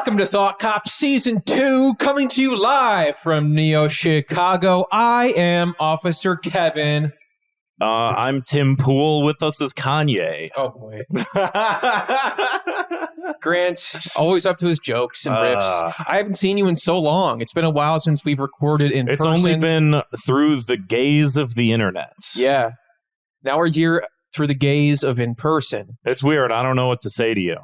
Welcome to Thought Cop Season 2, coming to you live from Neo Chicago. I am Officer Kevin. I'm Tim Pool. With us is Kanye. Oh, boy. Grant, always up to his jokes and riffs. I haven't seen you in so long. It's been a while since we've recorded in person. It's only been through the gaze of the internet. Yeah. Now we're here through the gaze of in person. It's weird. I don't know what to say to you.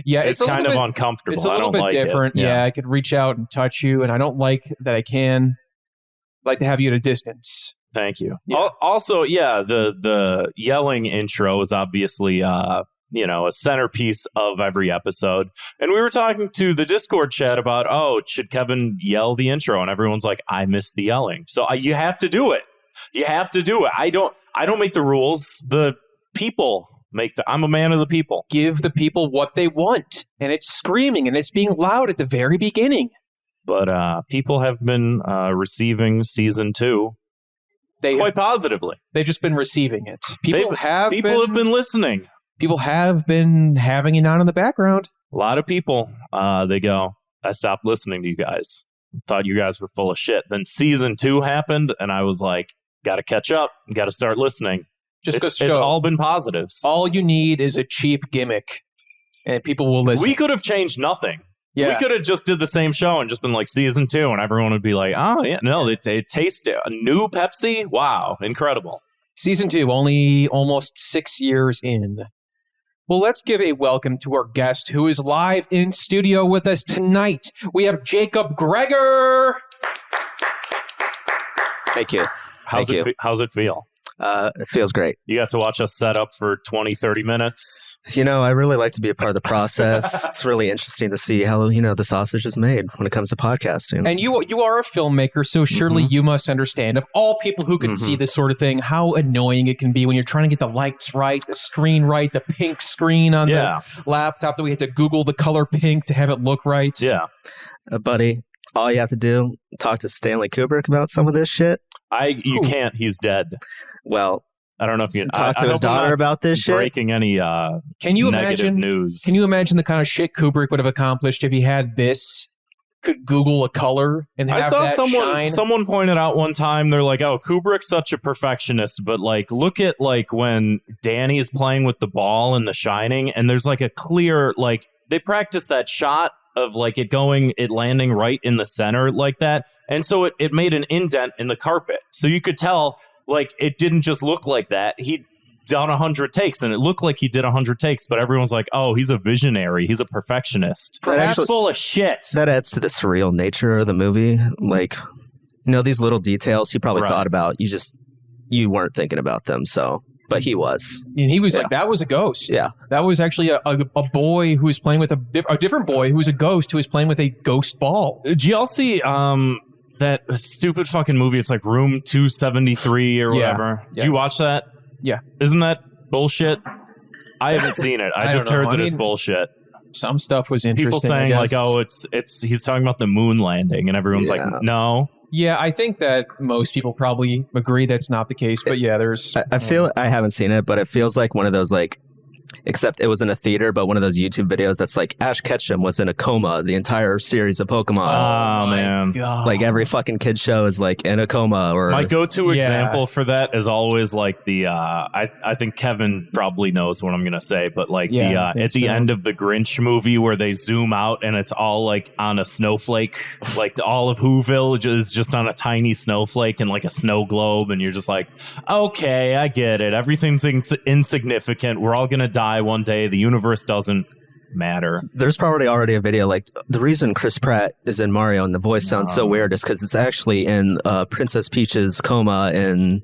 Yeah, it's kind of uncomfortable. It's a little bit different. Yeah, I could reach out and touch you, and I don't like that I can. I like to have you at a distance. Thank you. Yeah. Also, the yelling intro is obviously a centerpiece of every episode. And we were talking to the Discord chat about, should Kevin yell the intro? And everyone's like, I miss the yelling. So you have to do it. You have to do it. I don't make the rules. The people I'm a man of the people. Give the people what they want. And it's screaming and it's being loud at the very beginning. But people have been receiving season 2 quite positively. They've just been receiving it. People have been listening. People have been having it on in the background. A lot of people, they go, I stopped listening to you guys. Thought you guys were full of shit. Then season 2 happened, and I was like, got to catch up. Got to start listening. It's all been positives. All you need is a cheap gimmick, and people will listen. We could have changed nothing. Yeah. We could have just did the same show and just been like season 2, and everyone would be like, oh, yeah, no, it tastes a new Pepsi. Wow, incredible. Season 2, only almost 6 years in. Well, let's give a welcome to our guest who is live in studio with us tonight. We have Jacob Gregor. Thank you. How's it feel? It feels great. You got to watch us set up for 20, 30 minutes. I really like to be a part of the process. It's really interesting to see how, the sausage is made when it comes to podcasting. And you are a filmmaker, so surely you must understand, of all people who can see this sort of thing, how annoying it can be when you're trying to get the lights right, the screen right, the pink screen on the laptop that we had to Google the color pink to have it look right. Yeah. Buddy, all you have to do, talk to Stanley Kubrick about some of this shit. You can't. He's dead. Well, I don't know if you talk to his daughter about this shit. Breaking any negative news. Can you imagine the kind of shit Kubrick would have accomplished if he had this? Could Google a color and have that shine? Someone pointed out one time, they're like, "Oh, Kubrick's such a perfectionist," but look at when Danny's playing with the ball in The Shining, and there's a clear they practiced that shot of it landing right in the center like that, and so it made an indent in the carpet, so you could tell. It didn't just look like that. He'd done 100 takes, and it looked like he did 100 takes, but everyone's like, oh, he's a visionary. He's a perfectionist. That's full of shit. That adds to the surreal nature of the movie. These little details he probably thought about. You weren't thinking about them, so... But he was. And he was that was a ghost. Yeah. That was actually a boy who was playing with a different boy who was a ghost who was playing with a ghost ball. Did y'all see... that stupid fucking movie, it's Room 273 or whatever. Yeah. Did you watch that? Yeah. Isn't that bullshit? I haven't seen it. I just heard that it's bullshit. Some stuff was interesting. People saying it's he's talking about the moon landing, and everyone's like, no. Yeah, I think that most people probably agree that's not the case, but there's... I feel... I haven't seen it, but it feels like one of those, except it was in a theater, but one of those YouTube videos that's Ash Ketchum was in a coma the entire series of Pokemon. Oh, man. God. Every fucking kid show is in a coma. Or my go-to example for that is always I think Kevin probably knows what I'm going to say, but the end of the Grinch movie where they zoom out and it's all on a snowflake, all of Whoville is just on a tiny snowflake and a snow globe, and you're just like, okay, I get it. Everything's insignificant. We're all going to die one day. The universe doesn't matter. There's probably already a video the reason Chris Pratt is in Mario and the voice sounds so weird is because it's actually in Princess Peach's coma, and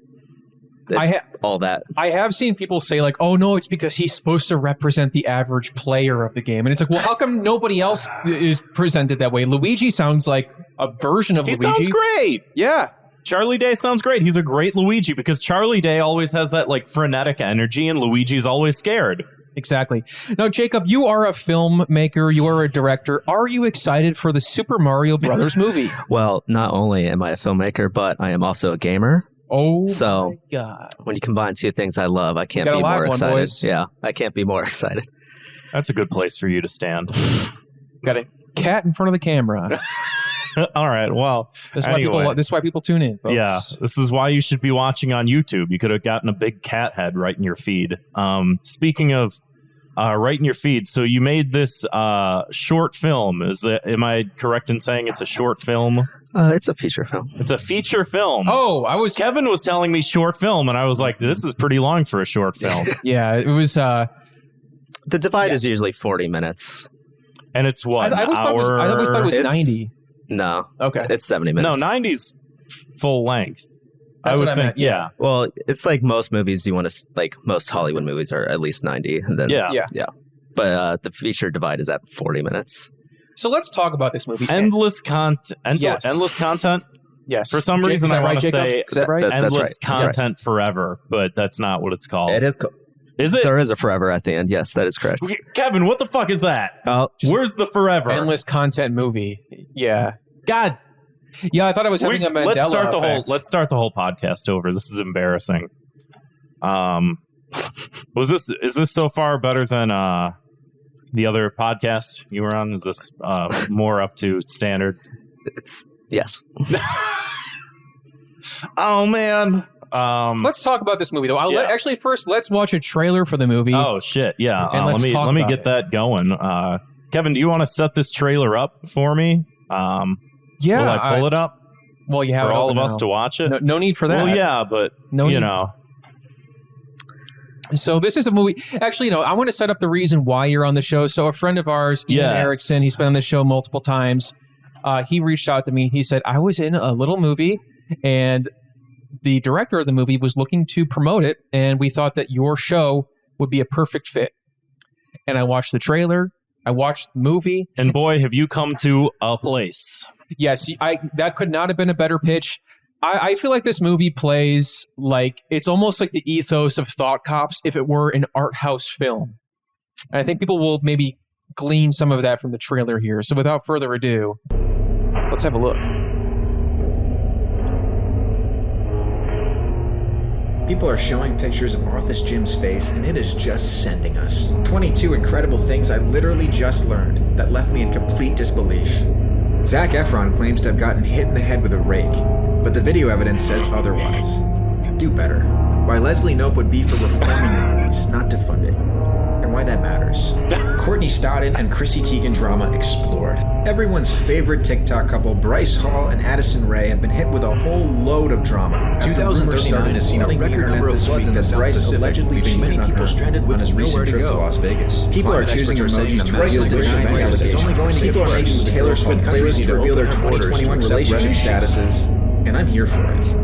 all that. I have seen people say oh no, it's because he's supposed to represent the average player of the game, and it's well, how come nobody else is presented that way? Luigi sounds like a version of Luigi. He sounds great. Yeah. Charlie Day sounds great. He's a great Luigi because Charlie Day always has that frenetic energy, and Luigi's always scared. Exactly. Now, Jacob, you are a filmmaker. You are a director. Are you excited for the Super Mario Brothers movie? Well, not only am I a filmmaker, but I am also a gamer. Oh, so my God. When you combine two things I love, I can't be more excited. Yeah, I can't be more excited. That's a good place for you to stand. Got cat in front of the camera. All right. Well, this is why people tune in, folks. Yeah, this is why you should be watching on YouTube. You could have gotten a big cat head right in your feed. Speaking of right in your feed, so you made this short film. Am I correct in saying it's a short film? It's a feature film. It's a feature film. Oh, Kevin was telling me short film, and I was like, this is pretty long for a short film. Yeah, it was. The Divide is usually 40 minutes. And it's what? I always thought it was 90. No. Okay. It's 70 minutes. No, 90's full length. That's I would what I think, meant, yeah. Well, it's like most movies you want to, like most Hollywood movies are at least 90. And then, yeah. But the feature Divide is at 40 minutes. So let's talk about this movie. Endless content. Yes. Endless content? Yes. For some reason, I want to say is that right? endless That's right. content forever, but that's not what it's called. It is. Is it? There is a forever at the end. Yes, that is correct. Kevin, what the fuck is that? Where's the forever? Endless content movie. Yeah. God. Yeah, I thought I was having a Mandela effect. Let's start the whole podcast over. This is embarrassing. Is this so far better than the other podcast you were on? Is this more up to standard? Yes. Oh man. Let's talk about this movie though. Actually, first let's watch a trailer for the movie. Oh shit, yeah. And let me get that going. Kevin, do you want to set this trailer up for me? Yeah. Will I pull it up? Well, you have for it all of now. us to watch it. No need for that. Well, yeah, but you know. So this is a movie. Actually, I want to set up the reason why you're on the show. So a friend of ours, Ian Erickson, he's been on the show multiple times. He reached out to me. He said, I was in a little movie and the director of the movie was looking to promote it. And we thought that your show would be a perfect fit. And I watched the trailer. I watched the movie. And boy, have you come to a place. Yes, that could not have been a better pitch. I feel like this movie plays like it's almost like the ethos of Thought Cops if it were an art house film. And I think people will maybe glean some of that from the trailer here. So without further ado, let's have a look. People are showing pictures of Martha's Jim's face, and it is just sending us. 22 incredible things I literally just learned that left me in complete disbelief. Zac Efron claims to have gotten hit in the head with a rake, but the video evidence says otherwise. Do better. Why Leslie Knope would be for reforming the movies, not defunding. And why that matters. Courtney Stodden and Chrissy Teigen drama explored. Everyone's favorite TikTok couple, Bryce Hall and Addison Rae, have been hit with a whole load of drama. 2039 has seen a record number of floods in the South Pacific, allegedly leaving many people stranded with his recent trip to Las Vegas. People are choosing emojis to reveal their crisis is only going to get worse. People are making Taylor Swift playlists to reveal their 2021 relationship statuses, and I'm here for it.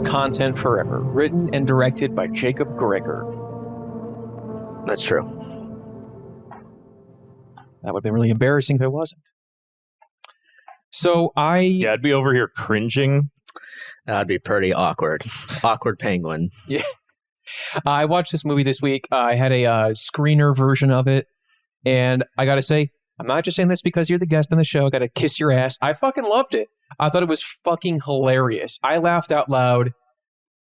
Content forever, written and directed by Jacob Gregor. That's true. That would have been really embarrassing if it wasn't. So I'd be over here cringing. That'd be pretty awkward. Awkward penguin. Yeah. I watched this movie this week. I had a screener version of it, and I gotta say, I'm not just saying this because you're the guest on the show. I gotta kiss your ass. I fucking loved it. I thought it was fucking hilarious. I laughed out loud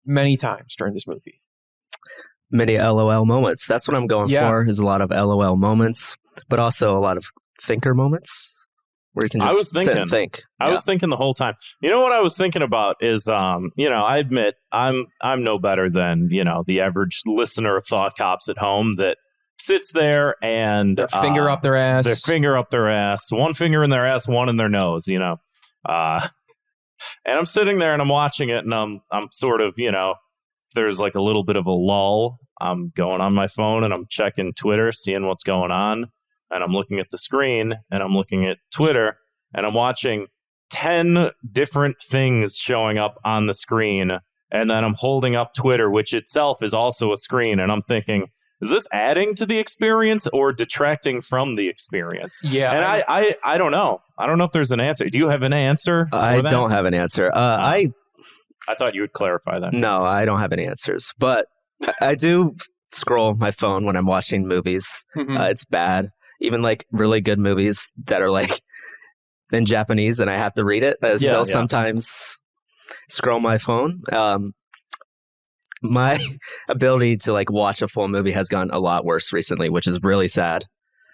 many times during this movie. Many LOL moments. That's what I'm going for, is a lot of LOL moments, but also a lot of thinker moments where you can just sit and think. I was thinking the whole time. You know what I was thinking about is, I admit I'm no better than, the average listener of Thought Cops at home that sits there and their finger up their ass. Their finger up their ass. One finger in their ass, one in their nose, and I'm sitting there and I'm watching it and I'm sort of, there's like a little bit of a lull. I'm going on my phone and I'm checking Twitter, seeing what's going on. And I'm looking at the screen and I'm looking at Twitter and I'm watching 10 different things showing up on the screen. And then I'm holding up Twitter, which itself is also a screen. And I'm thinking, is this adding to the experience or detracting from the experience? Yeah. And I don't know. I don't know if there's an answer. Do you have an answer? I don't have an answer. I thought you would clarify that. No, I don't have any answers. But I do scroll my phone when I'm watching movies. It's bad. Even like really good movies that are like in Japanese and I have to read it. I still sometimes scroll my phone. My ability to like watch a full movie has gotten a lot worse recently, which is really sad.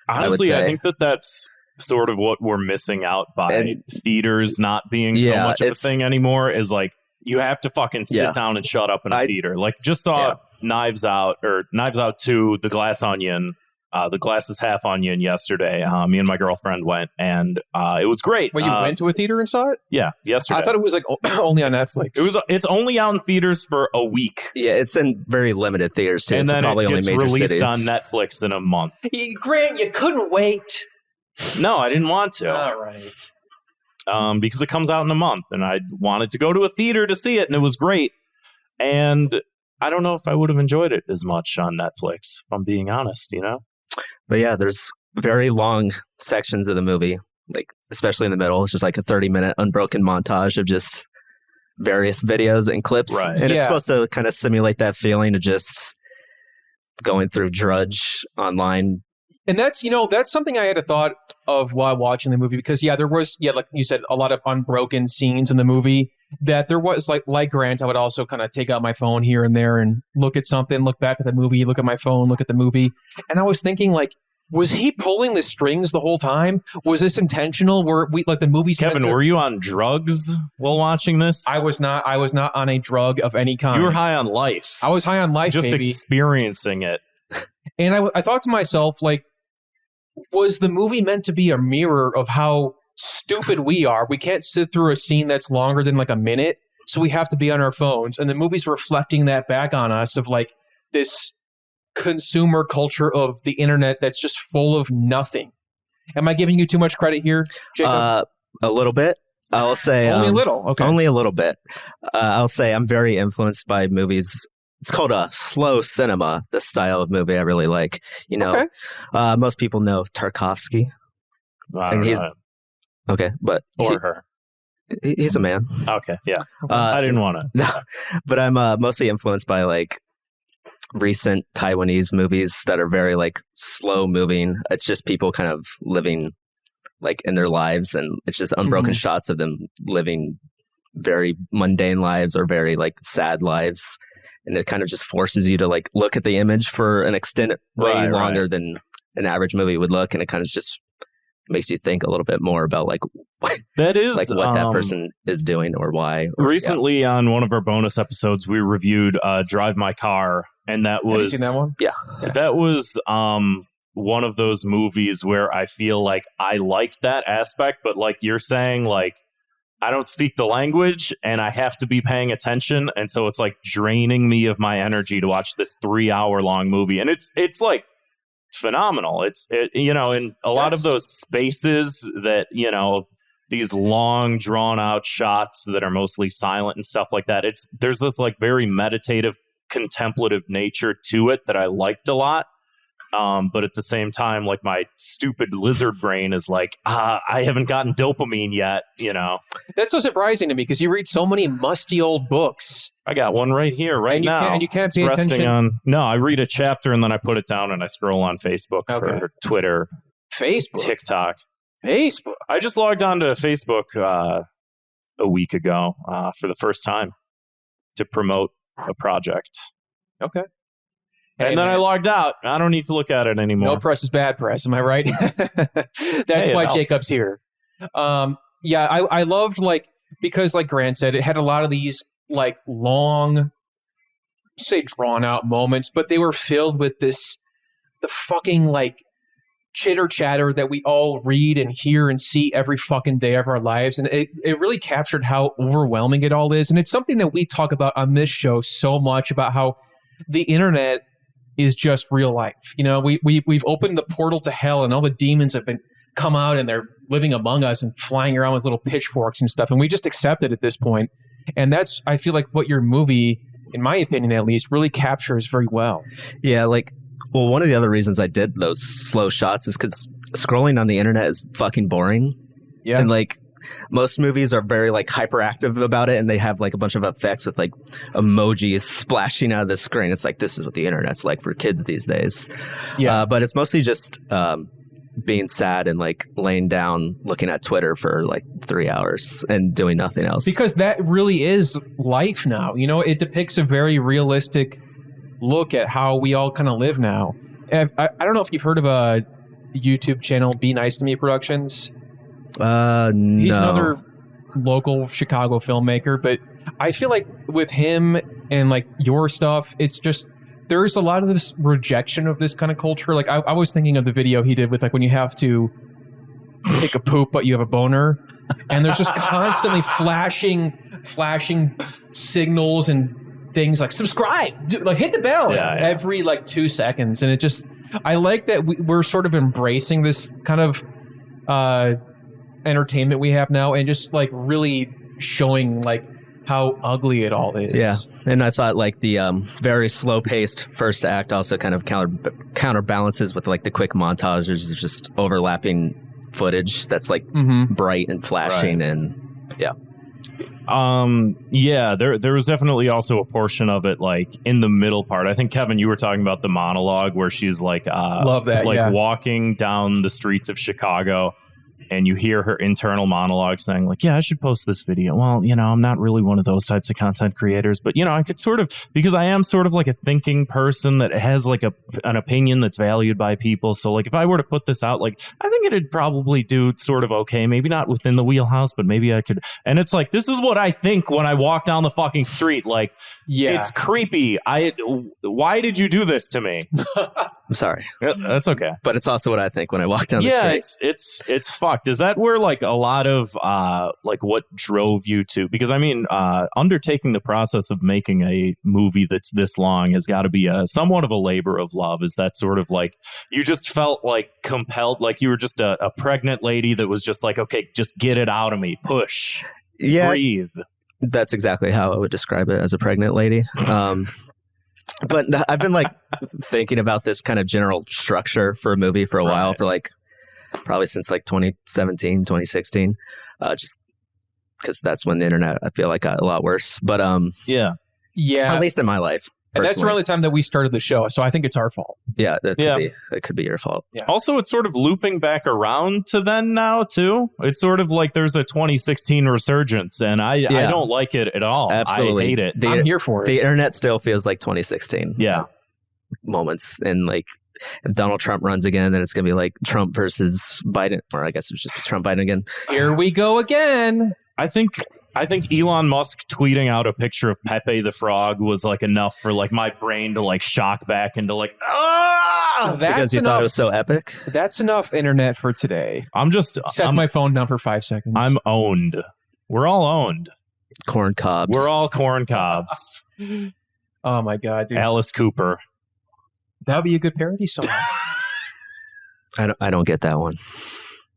Honestly, I think that's sort of what we're missing out by theaters not being so much of a thing anymore is like, you have to fucking sit down and shut up in a theater. Like, just saw Knives Out 2, The Glass Onion. The Glass is Half Onion yesterday. Me and my girlfriend went, and it was great. Well, you went to a theater and saw it? Yeah, yesterday. I thought it was like only on Netflix. It's only out in theaters for a week. Yeah, it's in very limited theaters too. And so then probably it only gets major released cities. on Netflix in a month. Grant, you couldn't wait. No, I didn't want to. All right. Because it comes out in a month, and I wanted to go to a theater to see it, and it was great. And I don't know if I would have enjoyed it as much on Netflix, if I'm being honest, you know? But yeah, there's very long sections of the movie, like especially in the middle. It's just like a 30-minute unbroken montage of just various videos and clips. Right. And it's supposed to kind of simulate that feeling of just going through Drudge online. And that's something I had a thought of while watching the movie, because there was, like you said, a lot of unbroken scenes in the movie that there was like Grant, I would also kind of take out my phone here and there and look at something, look back at the movie, look at my phone, look at the movie. And I was thinking, like, was he pulling the strings the whole time? Was this intentional? Were we like the movies? Kevin, were you on drugs while watching this? I was not on a drug of any kind. You were high on life. I was high on life, just baby. Experiencing it. And I thought to myself, like, was the movie meant to be a mirror of how stupid we are? We can't sit through a scene that's longer than like a minute, so we have to be on our phones. And the movie's reflecting that back on us of like this consumer culture of the internet that's just full of nothing. Am I giving you too much credit here, Jacob? A little bit. I'll say only a little. Okay, only a little bit. I'll say I'm very influenced by movies. It's called a slow cinema, the style of movie I really like. You know, most people know Tarkovsky. And he's okay, but her. He's a man. Okay, yeah. I didn't want to. No, but I'm mostly influenced by like recent Taiwanese movies that are very like slow moving. It's just people kind of living like in their lives, and it's just unbroken shots of them living very mundane lives or very like sad lives. And it kind of just forces you to like look at the image for an extended way longer than an average movie would look, and it kind of just makes you think a little bit more about like that is like what that person is doing or why. Recently, on one of our bonus episodes, we reviewed "Drive My Car," and that was. Have you seen that one? Yeah, that was one of those movies where I feel like I liked that aspect, but like you're saying, like, I don't speak the language and I have to be paying attention. And so it's like draining me of my energy to watch this 3-hour long movie. And it's like phenomenal. It's in a lot of those spaces that, these long drawn out shots that are mostly silent and stuff like that. There's this like very meditative, contemplative nature to it that I liked a lot. But at the same time, like my stupid lizard brain is like, I haven't gotten dopamine yet, That's so surprising to me because you read so many musty old books. I got one right here, now. And you can't pay attention. No, I read a chapter and then I put it down and I scroll on Facebook for Twitter, Facebook, TikTok. Facebook. I just logged onto Facebook a week ago for the first time to promote a project. Okay. And then I logged out. I don't need to look at it anymore. No press is bad press. Am I right? That's why Jacob's here. I loved, like, because like Grant said, it had a lot of these like long, say drawn out moments, but they were filled with the fucking like chitter chatter that we all read and hear and see every fucking day of our lives. And it really captured how overwhelming it all is. And it's something that we talk about on this show so much, about how the internet is just real life. We've opened the portal to hell, and all the demons have been come out, and they're living among us and flying around with little pitchforks and stuff. And we just accept it at this point. And that's, I feel like, what your movie, in my opinion at least, really captures very well. Yeah, like Well, one of the other reasons I did those slow shots is because scrolling on the internet is fucking boring. Yeah. And like most movies are very like hyperactive about it, and they have like a bunch of effects with like emojis splashing out of the screen. It's like, this is what the internet's like for kids these days. Yeah. But it's mostly just being sad and like laying down looking at Twitter for like 3 hours and doing nothing else. Because that really is life now. You know, it depicts a very realistic look at how we all kind of live now. I don't know if you've heard of a YouTube channel, Be Nice to Me Productions. No. He's another local Chicago filmmaker, but I feel like with him and like your stuff, it's just there's a lot of this rejection of this kind of culture. Like I was thinking of the video he did with like when you have to take a poop but you have a boner, and there's just constantly flashing signals and things like subscribe, like hit the bell every like 2 seconds. And it just, I like that we're sort of embracing this kind of entertainment we have now and just like really showing like how ugly it all is. Yeah. And I thought like the very slow paced first act also kind of counterbalances with like the quick montages of just overlapping footage that's like bright and flashing. Right. And there was definitely also a portion of it like in the middle part. I think Kevin, you were talking about the monologue where she's like love that, like walking down the streets of Chicago, and you hear her internal monologue saying like, yeah, I should post this video. Well, you know, I'm not really one of those types of content creators, but you know, I could sort of, because I am sort of like a thinking person that has like an opinion that's valued by people. So like if I were to put this out, like I think it'd probably do sort of okay, maybe not within the wheelhouse, but maybe I could. And it's like, this is what I think when I walk down the fucking street. Like, it's creepy. Why did you do this to me? I'm sorry. That's okay. But it's also what I think when I walk down the street. Yeah, it's fucked. Is that where like a lot of like what drove you to? Because I mean, undertaking the process of making a movie that's this long has got to be somewhat of a labor of love. Is that sort of like you just felt like compelled, like you were just a pregnant lady that was just like, okay, just get it out of me, push, breathe. That's exactly how I would describe it, as a pregnant lady. But I've been like thinking about this kind of general structure for a movie for a while, for like probably since like 2017, 2016, just because that's when the internet, I feel like, got a lot worse. But yeah, at least in my life. And that's around the time that we started the show, so I think it's our fault. Yeah, that could be your fault. Yeah. Also, it's sort of looping back around to then now too. It's sort of like there's a 2016 resurgence, and I don't like it at all. Absolutely, I hate it. I'm here for it. The internet still feels like 2016. Yeah, moments, and like if Donald Trump runs again, then it's gonna be like Trump versus Biden, or I guess it's just Trump Biden again. Here we go again. I think Elon Musk tweeting out a picture of Pepe the Frog was like enough for like my brain to like shock back into like, because you thought it was so epic. That's enough internet for today. I'm my phone down for 5 seconds. I'm owned. We're all owned. Corn cobs. We're all corn cobs. Oh my God, dude. Alice Cooper. That would be a good parody song. I don't get that one.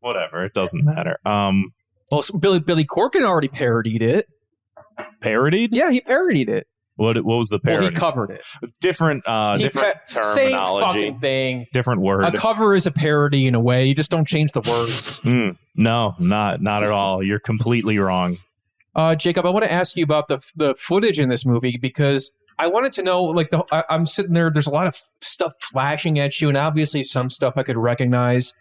Whatever. It doesn't matter. Well, Billy Corgan already parodied it. Parodied? Yeah, he parodied it. What was the parody? Well, he covered it. Different terminology. Same fucking thing. Different word. A cover is a parody in a way. You just don't change the words. No, not at all. You're completely wrong. Jacob, I want to ask you about the footage in this movie, because I wanted to know, like, I'm sitting there, there's a lot of stuff flashing at you, and obviously some stuff I could recognize.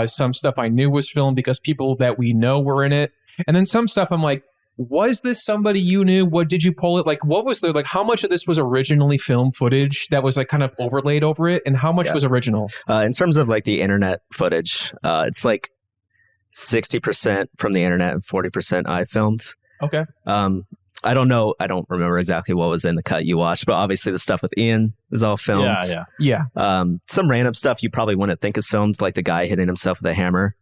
Some stuff I knew was filmed because people that we know were in it. And then some stuff I'm like, was this somebody you knew? What did you pull it? Like, what was there? Like, how much of this was originally filmed footage that was like kind of overlaid over it? And how much was original? In terms of like the internet footage, it's like 60% from the internet and 40% I filmed. Okay. I don't know. I don't remember exactly what was in the cut you watched, but obviously the stuff with Ian is all filmed. Yeah. Some random stuff you probably wouldn't think is filmed, like the guy hitting himself with a hammer.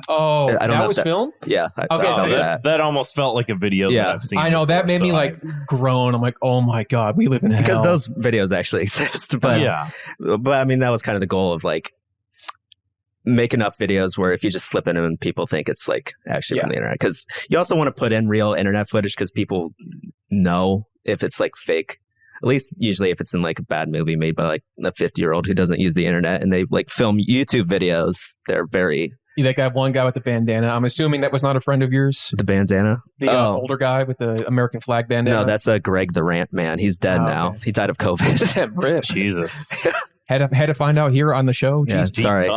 Oh, I don't know was filmed? Yeah. That almost felt like a video that I've seen. I know, that made me like groan. I'm like, oh my God, we live in hell. Because those videos actually exist. But I mean, that was kind of the goal of like, make enough videos where if you just slip in them, people think it's like actually from the internet. Because you also want to put in real internet footage because people know if it's like fake. least usually if it's in like a bad movie made by like a 50-year-old who doesn't use the internet and they like film YouTube videos, they're very... You like one guy with the bandana. I'm assuming that was not a friend of yours. The bandana? The older guy with the American flag bandana? No, that's Greg the Rant Man. He's dead now. Okay. He died of COVID. Jesus. Had to find out here on the show. Yeah, sorry.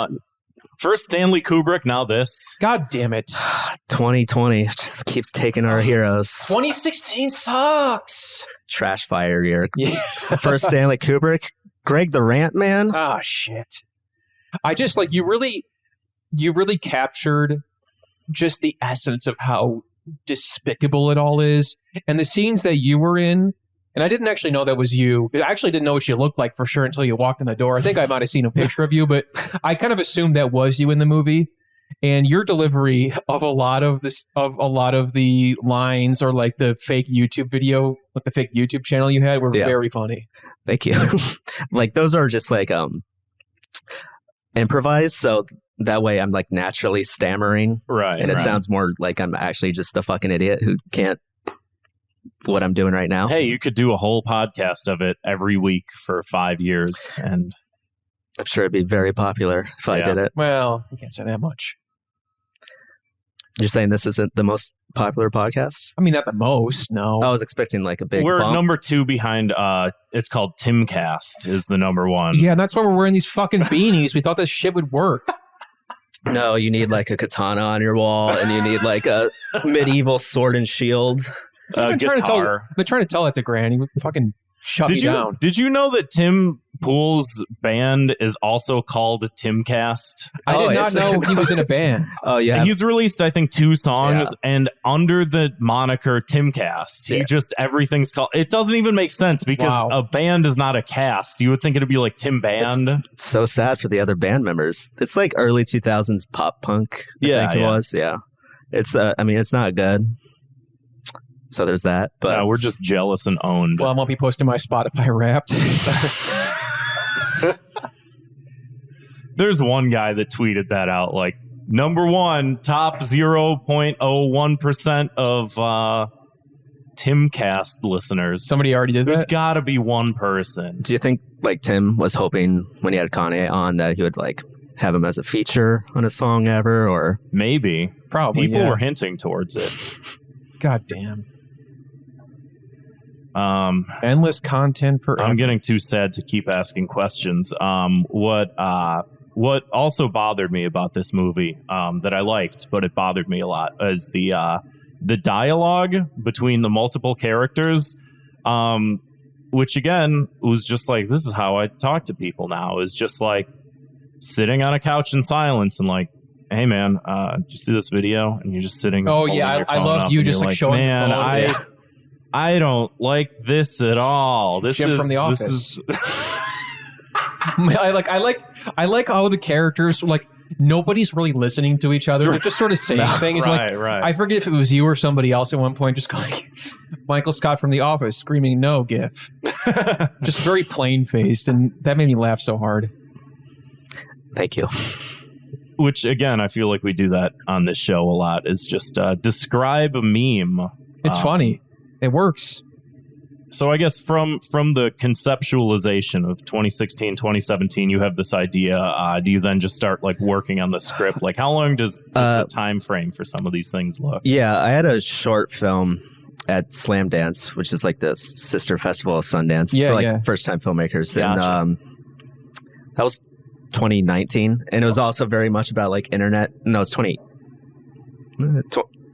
First Stanley Kubrick, now this. God damn it. 2020 just keeps taking our heroes. 2016 sucks. Trash fire year. Yeah. First Stanley Kubrick, Greg the Rant Man. Oh, shit. I just like, you really captured just the essence of how despicable it all is. And the scenes that you were in, and I didn't actually know that was you. I actually didn't know what you looked like for sure until you walked in the door. I think I might have seen a picture of you, but I kind of assumed that was you in the movie. And your delivery of a lot of the lines or like the fake YouTube video, like the fake YouTube channel you had, were very funny. Thank you. Like those are just like improvised, so that way I'm like naturally stammering, right? And it sounds more like I'm actually just a fucking idiot who can't what I'm doing right now. Hey, you could do a whole podcast of it every week for 5 years, and I'm sure it'd be very popular if I did it. Well, you can't say that much. You're saying this isn't the most popular podcast? I mean, not the most, no. I was expecting like a big We're bump. number 2 behind, it's called Timcast is the number 1. Yeah, and that's why we're wearing these fucking beanies. We thought this shit would work. No, you need like a katana on your wall, and you need like a medieval sword and shield. I've been trying to tell that to Granny. He would fucking shut me down. Did you know that Tim Pool's band is also called Timcast? I did not know he was in a band. Oh, yeah. He's released, I think, 2 songs, and under the moniker Timcast, everything's called... It doesn't even make sense because a band is not a cast. You would think it'd be like Tim Band. It's so sad for the other band members. It's like early 2000s pop punk, I think it was. Yeah. It's, I mean, it's not good. So there's that. But we're just jealous and owned. Well, I won't be posting my Spotify Wrapped. There's one guy that tweeted that out, like, number 1, top 0.01% of Timcast listeners. Somebody already did that? There's got to be one person. Do you think, like, Tim was hoping when he had Kanye on that he would, like, have him as a feature on a song ever, or... Maybe. Probably, People were hinting towards it. God damn. Endless content forever. I'm getting too sad to keep asking questions. What also bothered me about this movie that I liked, but it bothered me a lot, is the dialogue between the multiple characters, which again was just like, this is how I talk to people now, is just like sitting on a couch in silence and like, hey man, did you see this video? And you're just sitting. Oh yeah, I loved you just like showing. Man, the phone. I don't like this at all. This Jim is from The Office. I like how the characters, like, nobody's really listening to each other. They're just sort of saying things. Right. I forget if it was you or somebody else at one point just going, Michael Scott from The Office screaming no gif. Just very plain faced, and that made me laugh so hard. Thank you. Which again, I feel like we do that on this show a lot, is just describe a meme. It's funny. It works. So I guess from the conceptualization of 2016, 2017, you have this idea. Do you then just start like working on the script? Like how long does the time frame for some of these things look? Yeah, I had a short film at Slam Dance, which is like the sister festival of Sundance for first time filmmakers. Gotcha. And that was 2019. And it was also very much about like internet. No, it's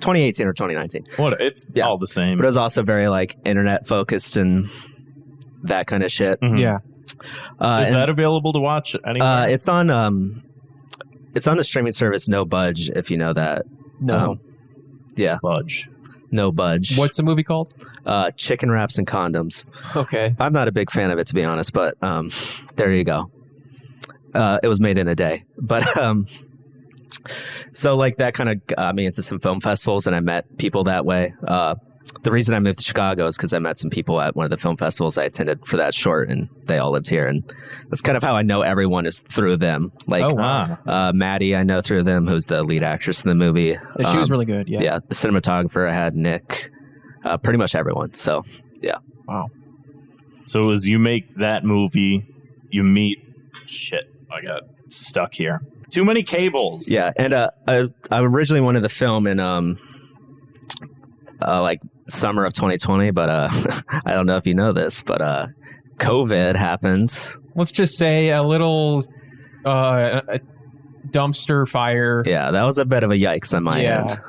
2018 or 2019. It's all the same. But it was also very like internet focused and that kind of shit. Mm-hmm. Yeah. Is that available to watch anywhere? It's on the streaming service No Budge, if you know that. No. Yeah. Budge. No Budge. What's the movie called? Chicken Wraps and Condoms. Okay. I'm not a big fan of it, to be honest, but there you go. It was made in a day. But so like that kind of got me into some film festivals, and I met people that way. The reason I moved to Chicago is because I met some people at one of the film festivals I attended for that short, and they all lived here. And that's kind of how I know everyone is through them. Like Maddie, I know through them, who's the lead actress in the movie. Yeah, she was really good. Yeah. Yeah. The cinematographer, I had Nick, pretty much everyone. So, yeah. Wow. So as you make that movie, you meet... Shit, I got stuck here. Too many cables. Yeah, and I originally wanted to film in like summer of 2020, but I don't know if you know this, but COVID happened. Let's just say a little a dumpster fire. Yeah, that was a bit of a yikes on my end.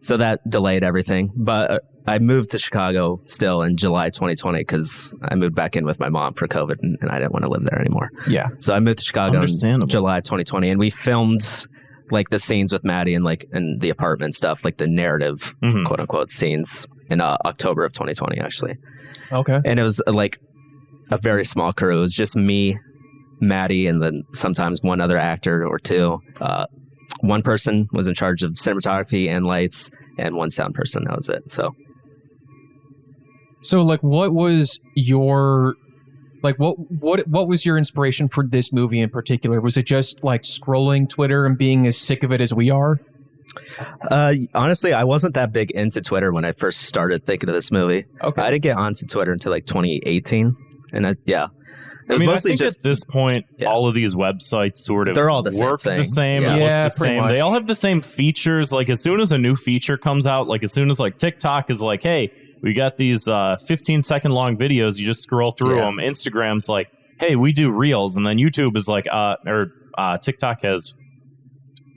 So that delayed everything. But I moved to Chicago still in July 2020 because I moved back in with my mom for COVID and I didn't want to live there anymore. Yeah. So I moved to Chicago in July 2020 and we filmed like the scenes with Maddie and like in the apartment stuff, like the narrative quote unquote scenes in October of 2020 actually. Okay. And it was like a very small crew. It was just me, Maddie, and then sometimes one other actor or two. One person was in charge of cinematography and lights, and one sound person. That was it. So like, what was your what was your inspiration for this movie in particular? Was it just like scrolling Twitter and being as sick of it as we are? Honestly, I wasn't that big into Twitter when I first started thinking of this movie. Okay. I didn't get onto Twitter until like 2018, and it was mostly I think just at this point, all of these websites sort of they're all the same work thing. The same. Yeah, look the same. much. They all have the same features. Like as soon as a new feature comes out, like as soon as like TikTok is like, hey, we got these 15-second long videos. You just scroll through them. Instagram's like, hey, we do reels, and then YouTube is like, TikTok has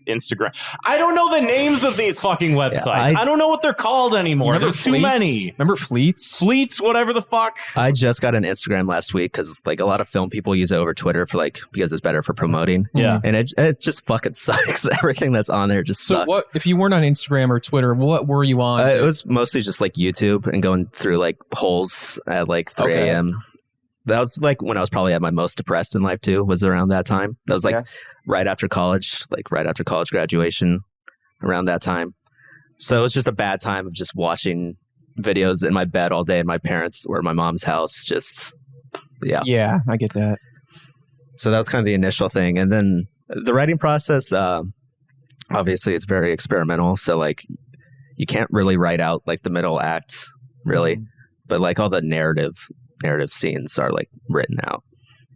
Instagram. I don't know the names of these fucking websites. I don't know what they're called anymore. There's too many. Remember Fleets? Fleets, whatever the fuck. I just got an Instagram last week because like a lot of film people use it over Twitter for like because it's better for promoting. Yeah, and it just fucking sucks. Everything that's on there just sucks. So what if you weren't on Instagram or Twitter? What were you on? It was mostly just like YouTube and going through like holes at like 3 a.m. That was like when I was probably at my most depressed in life too. Was around that time. That was like right after college graduation, around that time. So it was just a bad time of just watching videos in my bed all day in my parents' or my mom's house. Just yeah, I get that. So that was kind of the initial thing, and then the writing process. Obviously, it's very experimental. So like, you can't really write out like the middle acts, really, but like all the narrative scenes are like written out.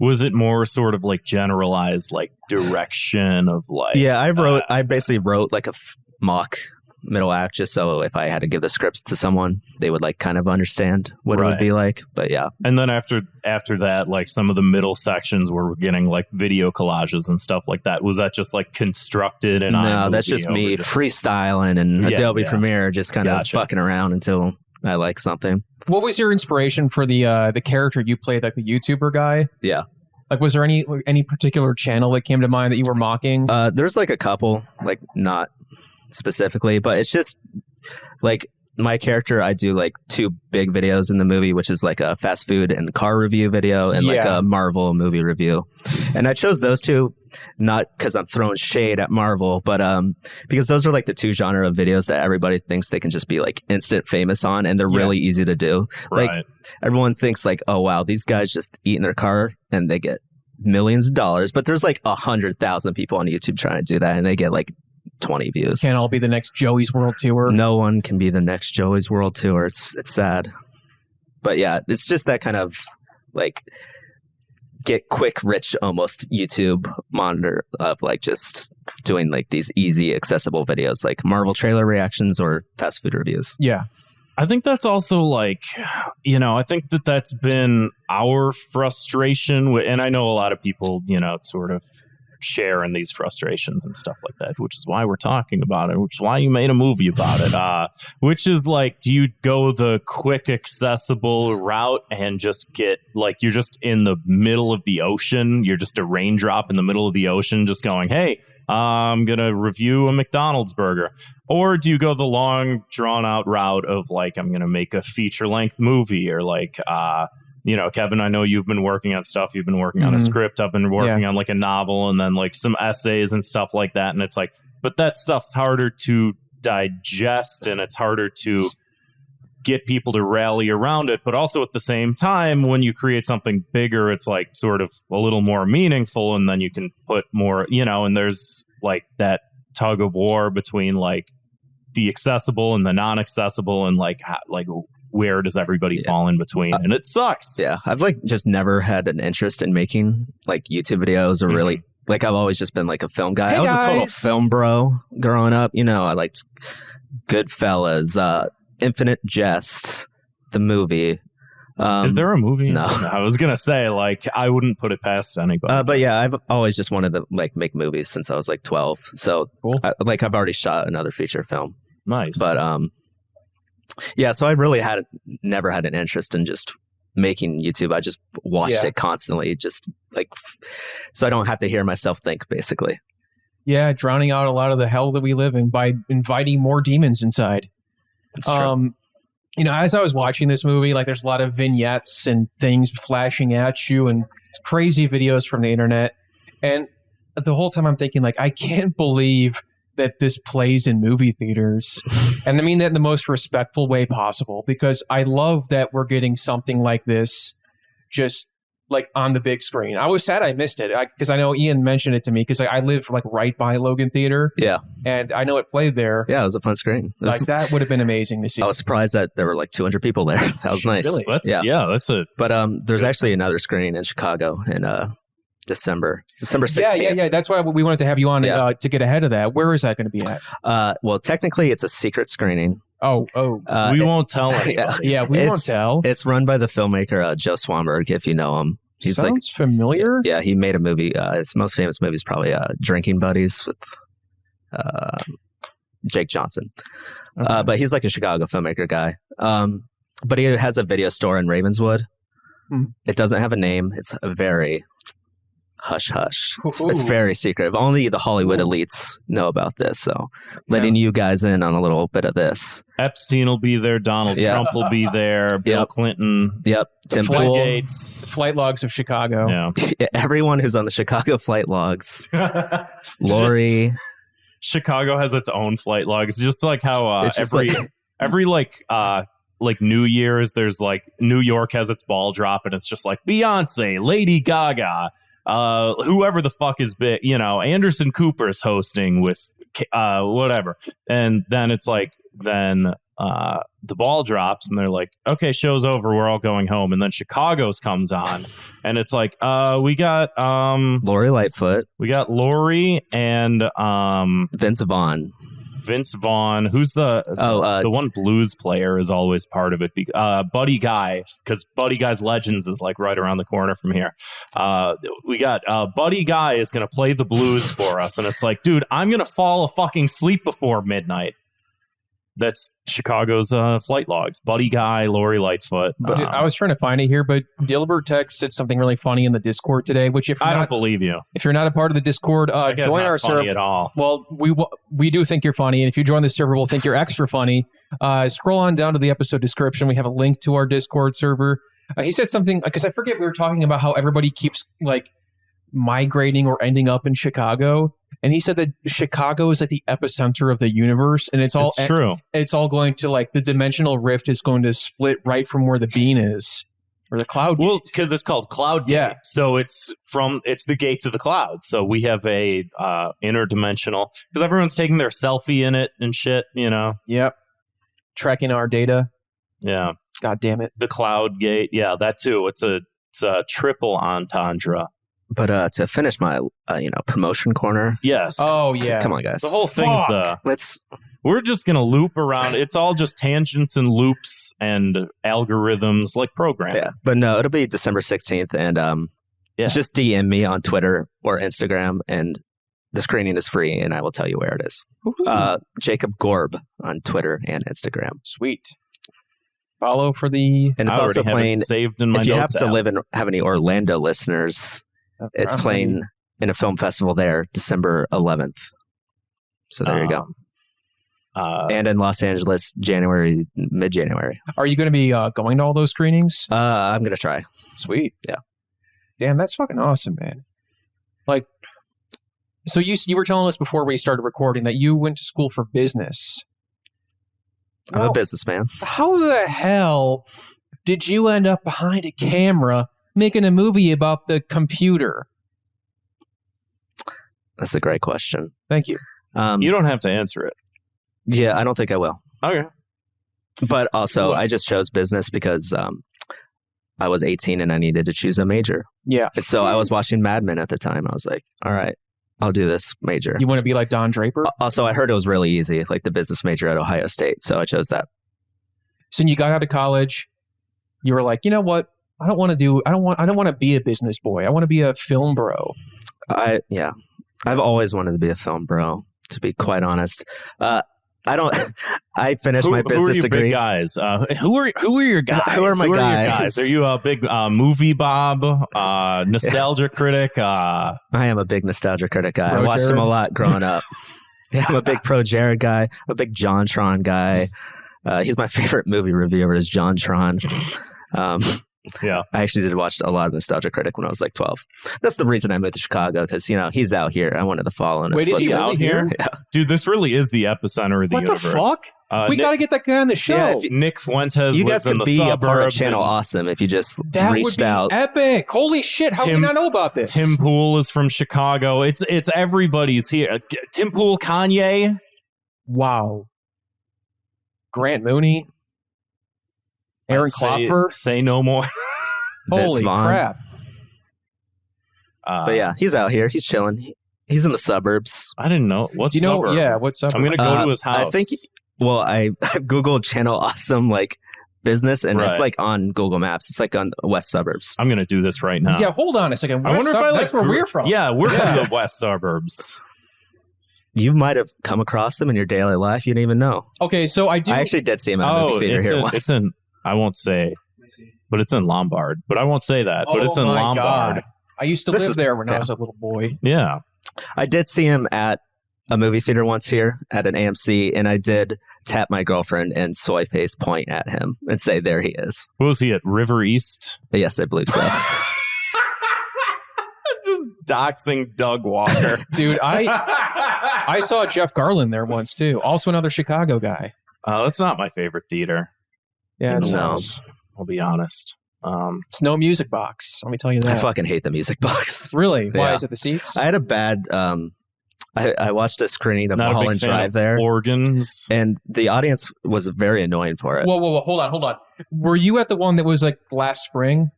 Was it more sort of like generalized like direction of like... Yeah, I basically wrote like a mock middle act just so if I had to give the scripts to someone, they would like kind of understand what it would be like. But yeah. And then after that, like some of the middle sections where we're getting like video collages and stuff like that. Was that just like constructed? And no, that's just me freestyling and Adobe Premiere, just kind of fucking around until I like something. What was your inspiration for the character you played, like the YouTuber guy? Yeah. Like, was there any particular channel that came to mind that you were mocking? There's like a couple, like not specifically, but it's just like my character. I do like 2 big videos in the movie, which is like a fast food and car review video and like a Marvel movie review. And I chose those 2 not because I'm throwing shade at Marvel, but because those are like the 2 genre of videos that everybody thinks they can just be like instant famous on, and they're really easy to do. Right. Like everyone thinks like, oh wow, these guys just eat in their car and they get millions of dollars, but there's like 100,000 people on YouTube trying to do that, and they get like 20 views. Can't all be the next Joey's World Tour. No one can be the next Joey's World Tour. It's sad, but yeah, it's just that kind of like get quick rich almost YouTube monitor of like just doing like these easy accessible videos like Marvel trailer reactions or fast food reviews. Yeah. I think that's also like, I think that's been our frustration and I know a lot of people, sort of share in these frustrations and stuff like that, which is why we're talking about it, which is why you made a movie about it, which is like, do you go the quick accessible route and just get like, you're just in the middle of the ocean, you're just a raindrop in the middle of the ocean just going, hey, I'm gonna review a McDonald's burger? Or do you go the long drawn out route of like, I'm gonna make a feature length movie, or like Kevin, I know you've been working on stuff. You've been working on a script. I've been working on like a novel and then like some essays and stuff like that. And it's like, but that stuff's harder to digest and it's harder to get people to rally around it. But also at the same time, when you create something bigger, it's like sort of a little more meaningful, and then you can put more, and there's like that tug of war between like the accessible and the non-accessible, and like where does everybody fall in between? And it sucks. Yeah, I've like just never had an interest in making like YouTube videos or really like I've always just been like a film guy. Hey, I was a total guys. film bro growing up. You know, I liked Goodfellas, Infinite Jest, the movie. Is there a movie? No. I was gonna say like I wouldn't put it past anybody. But yeah, I've always just wanted to like make movies since I was like 12. So Cool. I've already shot another feature film. Nice. But yeah, so I really never had an interest in just making YouTube. I just watched it constantly, just like so I don't have to hear myself think, basically. Yeah, drowning out a lot of the hell that we live in by inviting more demons inside. It's true. You know, as I was watching this movie, like there's a lot of vignettes and things flashing at you and crazy videos from the internet. And the whole time I'm thinking like, I can't believe that this plays in movie theaters. And I mean that in the most respectful way possible, because I love that we're getting something like this just like on the big screen. I was sad I missed it because I know Ian mentioned it to me because I live like right by Logan Theater. Yeah. And I know it played there. Yeah, it was a fun screen. Like that would have been amazing to see. I was surprised that there were like 200 people there. That was nice. Really? That's a. But there's actually another screen in Chicago in December 16th. Yeah. That's why we wanted to have you on to get ahead of that. Where is that going to be at? Well, technically, it's a secret screening. We won't tell anybody. Yeah, we won't tell. It's run by the filmmaker Joe Swanberg, if you know him. He's Sounds familiar. Yeah, he made a movie. His most famous movie is probably Drinking Buddies with Jake Johnson. Okay. But he's like a Chicago filmmaker guy. But he has a video store in Ravenswood. It doesn't have a name. It's a very hush. It's very secretive. Only the Hollywood elites know about this. So letting you guys in on a little bit of this. Epstein will be there. Donald Trump will be there. Bill Clinton. Yep. Tim Pool. Gates. Flight logs of Chicago. Yeah. Everyone who's on the Chicago flight logs. Lori. Chicago has its own flight logs, just like how every New Year's, there's like New York has its ball drop, and it's just like Beyonce, Lady Gaga, whoever the fuck is big, Anderson Cooper's hosting with whatever, and then it's like the ball drops, and they're like, okay, show's over, we're all going home, and then Chicago's comes on, and it's like we got Lori Lightfoot, we got Lori and Vince Vaughn, who's the one blues player is always part of it. Buddy Guy, because Buddy Guy's Legends is like right around the corner from here. We got Buddy Guy is going to play the blues for us. And it's like, dude, I'm going to fall fucking asleep before midnight. That's Chicago's flight logs. Buddy Guy, Lori Lightfoot. I was trying to find it here, but Dilbert Tech said something really funny in the Discord today, which I don't believe you. If you're not a part of the Discord, join our server. At all. Well, we do think you're funny, and if you join the server, we'll think you're extra funny. Scroll on down to the episode description. We have a link to our Discord server. He said something, because I forget, we were talking about how everybody keeps like migrating or ending up in Chicago. And he said that Chicago is like the epicenter of the universe, and it's true. It's all going to like the dimensional rift is going to split right from where the bean is, or the cloud gate. Well, because it's called Cloud Gate. Yeah. So it's the gate to the cloud. So we have a interdimensional, because everyone's taking their selfie in it and shit, Yep. Tracking our data. Yeah. God damn it. The Cloud Gate. Yeah, that too. It's a triple entendre. But to finish my promotion corner. Yes. Oh yeah. Come on, guys. The whole thing's we're just gonna loop around. It's all just tangents and loops and algorithms like programming. Yeah. But no, it'll be December 16th, and just DM me on Twitter or Instagram, and the screening is free, and I will tell you where it is. Jacob Gorb on Twitter and Instagram. Sweet. Follow for the. And it's also playing. Saved in my if you have notes to live and have any Orlando listeners. It's playing in a film festival there, December 11th. So there you go. And in Los Angeles, mid-January. Are you going to be going to all those screenings? I'm going to try. Sweet. Yeah. Damn, that's fucking awesome, man. Like, so you were telling us before we started recording that you went to school for business. I'm a businessman. How the hell did you end up behind a camera making a movie about the computer? That's a great question. Thank you. You don't have to answer it. Yeah, I don't think I will. Okay. But also, I just chose business because I was 18 and I needed to choose a major. Yeah. And so I was watching Mad Men at the time. I was like, all right, I'll do this major. You want to be like Don Draper? Also, I heard it was really easy, like the business major at Ohio State. So I chose that. So when you got out of college, you were like, you know what? I don't want to be a business boy. I want to be a film bro. I've always wanted to be a film bro, to be quite honest. I finished my business degree. Big guys? Who are your guys? Who are my guys? Are you a big movie Bob, nostalgia critic? I am a big nostalgia critic guy. I watched him a lot growing up. Yeah, I'm a big Pro Jared guy. I'm a big JonTron guy. He's my favorite movie reviewer is JonTron. Yeah, I actually did watch a lot of Nostalgia Critic when I was like 12. That's the reason I moved to Chicago because he's out here. I wanted to follow in his footsteps. Wait, is he out here? Yeah. Dude, this really is the epicenter of the universe. What the fuck? We got to get that guy on the show. Yeah, Nick Fuentes. You guys could be a part of Channel and Awesome if you just that reached would be out. Epic! Holy shit! How do we not know about this? Tim Pool is from Chicago. It's everybody's here. Tim Pool, Kanye. Wow. Grant Mooney. Aaron Klopfer. Say no more. Holy crap. But yeah, he's out here. He's chilling. He's in the suburbs. I didn't know. What suburb? Yeah, what suburb? I'm going to go to his house. I think, I Googled Channel Awesome, like, business, and it's like on Google Maps. It's like on the west suburbs. I'm going to do this right now. Yeah, hold on a second. I wonder if that's where we're from. Yeah, we're from the west suburbs. You might have come across him in your daily life. You didn't even know. Okay, so I actually did see him at a movie theater here once. It's in, I won't say, but it's in Lombard. But I won't say that. But it's in Lombard. God. I used to live there when I was a little boy. Yeah. I did see him at a movie theater once here at an AMC, and I did tap my girlfriend and soy face point at him and say, there he is. What was he at? River East? Yes, I believe so. Just doxing Doug Walker. Dude, I saw Jeff Garland there once too. Also another Chicago guy. That's not my favorite theater. Yeah, no. I'll be honest. It's no Music Box. Let me tell you that. I fucking hate the Music Box. Really? Why Yeah. is it the seats? I had a bad. I watched a screening of Not a big Mulholland fan Drive of there, organs. and the audience was very annoying for it. Whoa, hold on. Were you at the one that was like last spring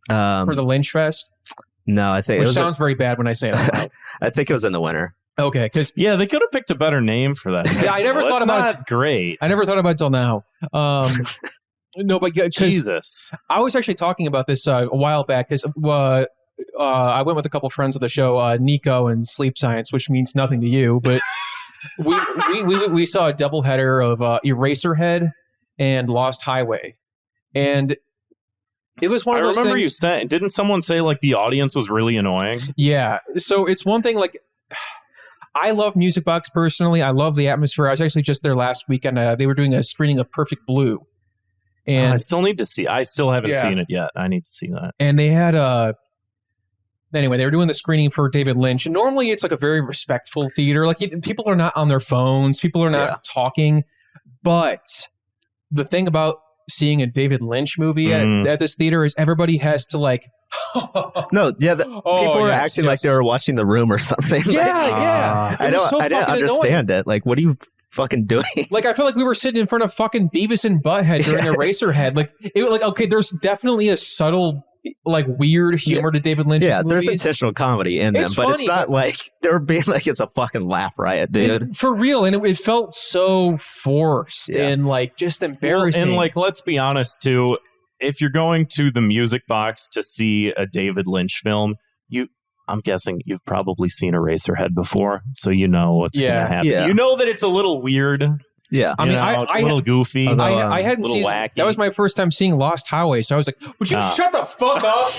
for the Lynch Fest? No, I think Which it was. sounds very bad when I say it out loud. I think it was in the winter. Okay, because Yeah, they could have picked a better name for that. Yeah, I never thought about it. Great. I never thought about it till now. No, but because Jesus. I was actually talking about this a while back because I went with a couple friends of the show, Nico and Sleep Science, which means nothing to you, but we saw a doubleheader of Eraserhead and Lost Highway, and it was one of those things. I remember you saying, didn't someone say like the audience was really annoying? Yeah, so it's one thing like. I love Music Box personally. I love the atmosphere. I was actually just there last weekend. They were doing a screening of Perfect Blue. And I still need to see. I still haven't seen it yet. I need to see that. And they had anyway, they were doing the screening for David Lynch. And normally it's like a very respectful theater. Like people are not on their phones. People are not talking. But the thing about seeing a David Lynch movie at this theater is everybody has to like No, yeah, people were acting like they were watching The Room or something. Yeah. I didn't understand it. Like, what are you fucking doing? Like, I feel like we were sitting in front of fucking Beavis and Butthead during Eraserhead. Okay, there's definitely a subtle, like, weird humor to David Lynch's movies. There's intentional comedy in them, but it's not like they're being like it's a fucking laugh riot, dude. For real, and it felt so forced and like just embarrassing. And like, let's be honest too. If you're going to the Music Box to see a David Lynch film, I'm guessing you've probably seen Eraserhead before, so you know what's going to happen. Yeah. You know that it's a little weird. Yeah, I mean, it's a little goofy. I hadn't seen wacky. That was my first time seeing Lost Highway, so I was like, "Would you shut the fuck up?"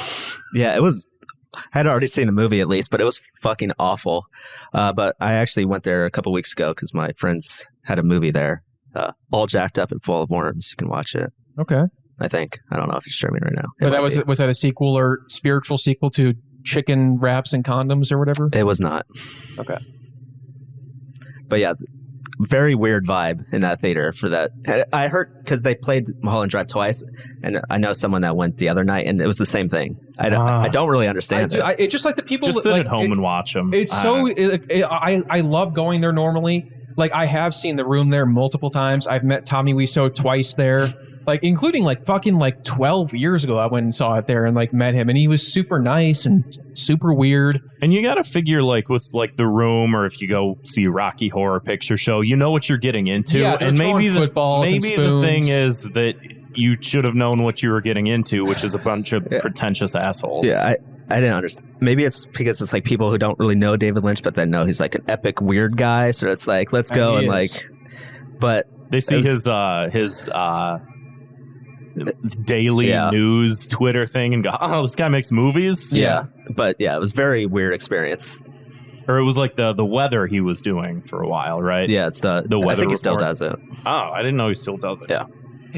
Yeah, it was. I had already seen the movie at least, but it was fucking awful. But I actually went there a couple weeks ago because my friends had a movie there, all jacked up and full of worms. You can watch it. Okay. I think. I don't know if it's streaming right now. But was that a sequel or spiritual sequel to Chicken Wraps and Condoms or whatever? It was not. Okay. But yeah, very weird vibe in that theater for that. I heard because they played Mulholland Drive twice, and I know someone that went the other night, and it was the same thing. I don't really understand it. It's just like the people just sit at home and watch them. It's I love going there normally. like I have seen The Room there multiple times. I've met Tommy Wiseau twice there, like including like fucking like 12 years ago. I went and saw it there and like met him, and he was super nice and super weird. And you got to figure like with like The Room, or if you go see Rocky Horror Picture Show, you know what you're getting into. Yeah, and maybe the spoons. Thing is that you should have known what you were getting into, which is a bunch of pretentious assholes. Yeah, I didn't understand. Maybe it's because it's like people who don't really know David Lynch, but they know he's like an epic weird guy. So it's like, let's go and like, but they see his daily news Twitter thing and go, oh, this guy makes movies. Yeah. But yeah, it was a very weird experience. Or it was like the weather he was doing for a while, right? Yeah, it's the weather. I think he still does it. Oh, I didn't know he still does it. Yeah.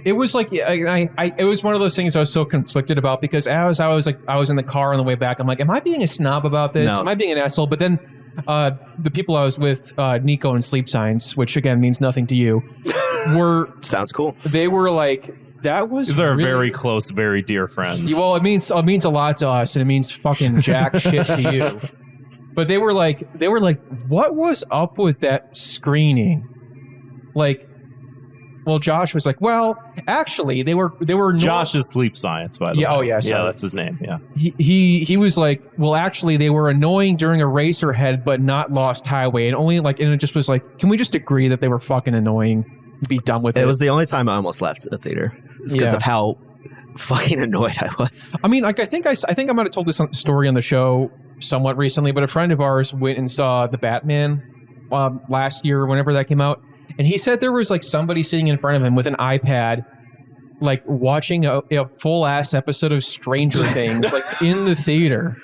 It was like it was one of those things I was so conflicted about, because as I was in the car on the way back, I'm like, am I being a snob about this? No. Am I being an asshole? But then the people I was with, Nico and Sleep Science, which again means nothing to you, were sounds cool. They were like, that was. These are really very close, very dear friends. Well, it means a lot to us, and it means fucking jack shit to you. But they were like, what was up with that screening? Like. Well, Josh was like, well, actually, they were. Josh's Sleep Science, by the way. Oh, yeah. Sorry. Yeah, that's his name. Yeah. He was like, well, actually, they were annoying during Eraserhead, but not Lost Highway, and it just was like, can we just agree that they were fucking annoying? Be done with it. It was the only time I almost left the theater. It's because of how fucking annoyed I was. I mean, like I think I might have told this story on the show somewhat recently, but a friend of ours went and saw the Batman last year, whenever that came out. And he said there was like somebody sitting in front of him with an iPad, like watching a full ass episode of Stranger Things, like in the theater.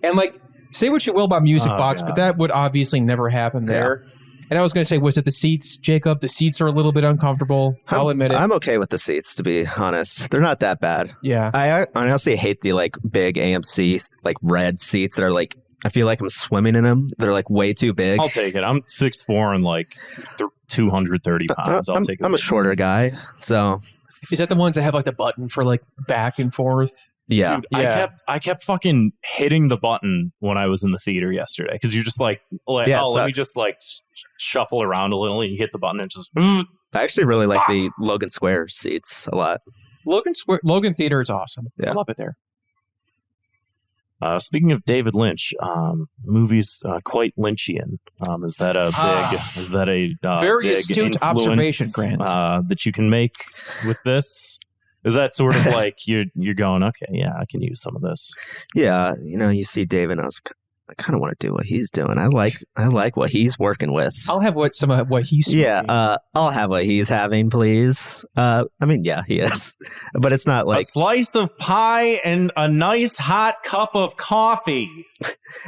And like, say what you will about Music Box, but that would obviously never happen there. Yeah. And I was going to say, was it the seats, Jacob? The seats are a little bit uncomfortable. I'll admit it. I'm okay with the seats, to be honest. They're not that bad. Yeah. I honestly hate the like big AMC like red seats that are like, I feel like I'm swimming in them. They're like way too big. I'll take it. I'm 6'4" and like 230 pounds. I'll take it. I'm a shorter guy, so. Is that the ones that have like the button for like back and forth? Yeah. Dude, I kept fucking hitting the button when I was in the theater yesterday, because you're just like let me just like shuffle around a little, and you hit the button and just. I actually really like the Logan Square seats a lot. Logan Theater is awesome. Yeah. I love it there. Speaking of David Lynch, movies quite Lynchian. Is that a very big astute observation, Grant, that you can make with this? Is that sort of like you're going, okay, yeah, I can use some of this? Yeah, you see David, and I kind of want to do what he's doing. I like what he's working with. I'll have some of what he's smoking. Yeah, I'll have what he's having, please. I mean, yeah, he is, but it's not like a slice of pie and a nice hot cup of coffee.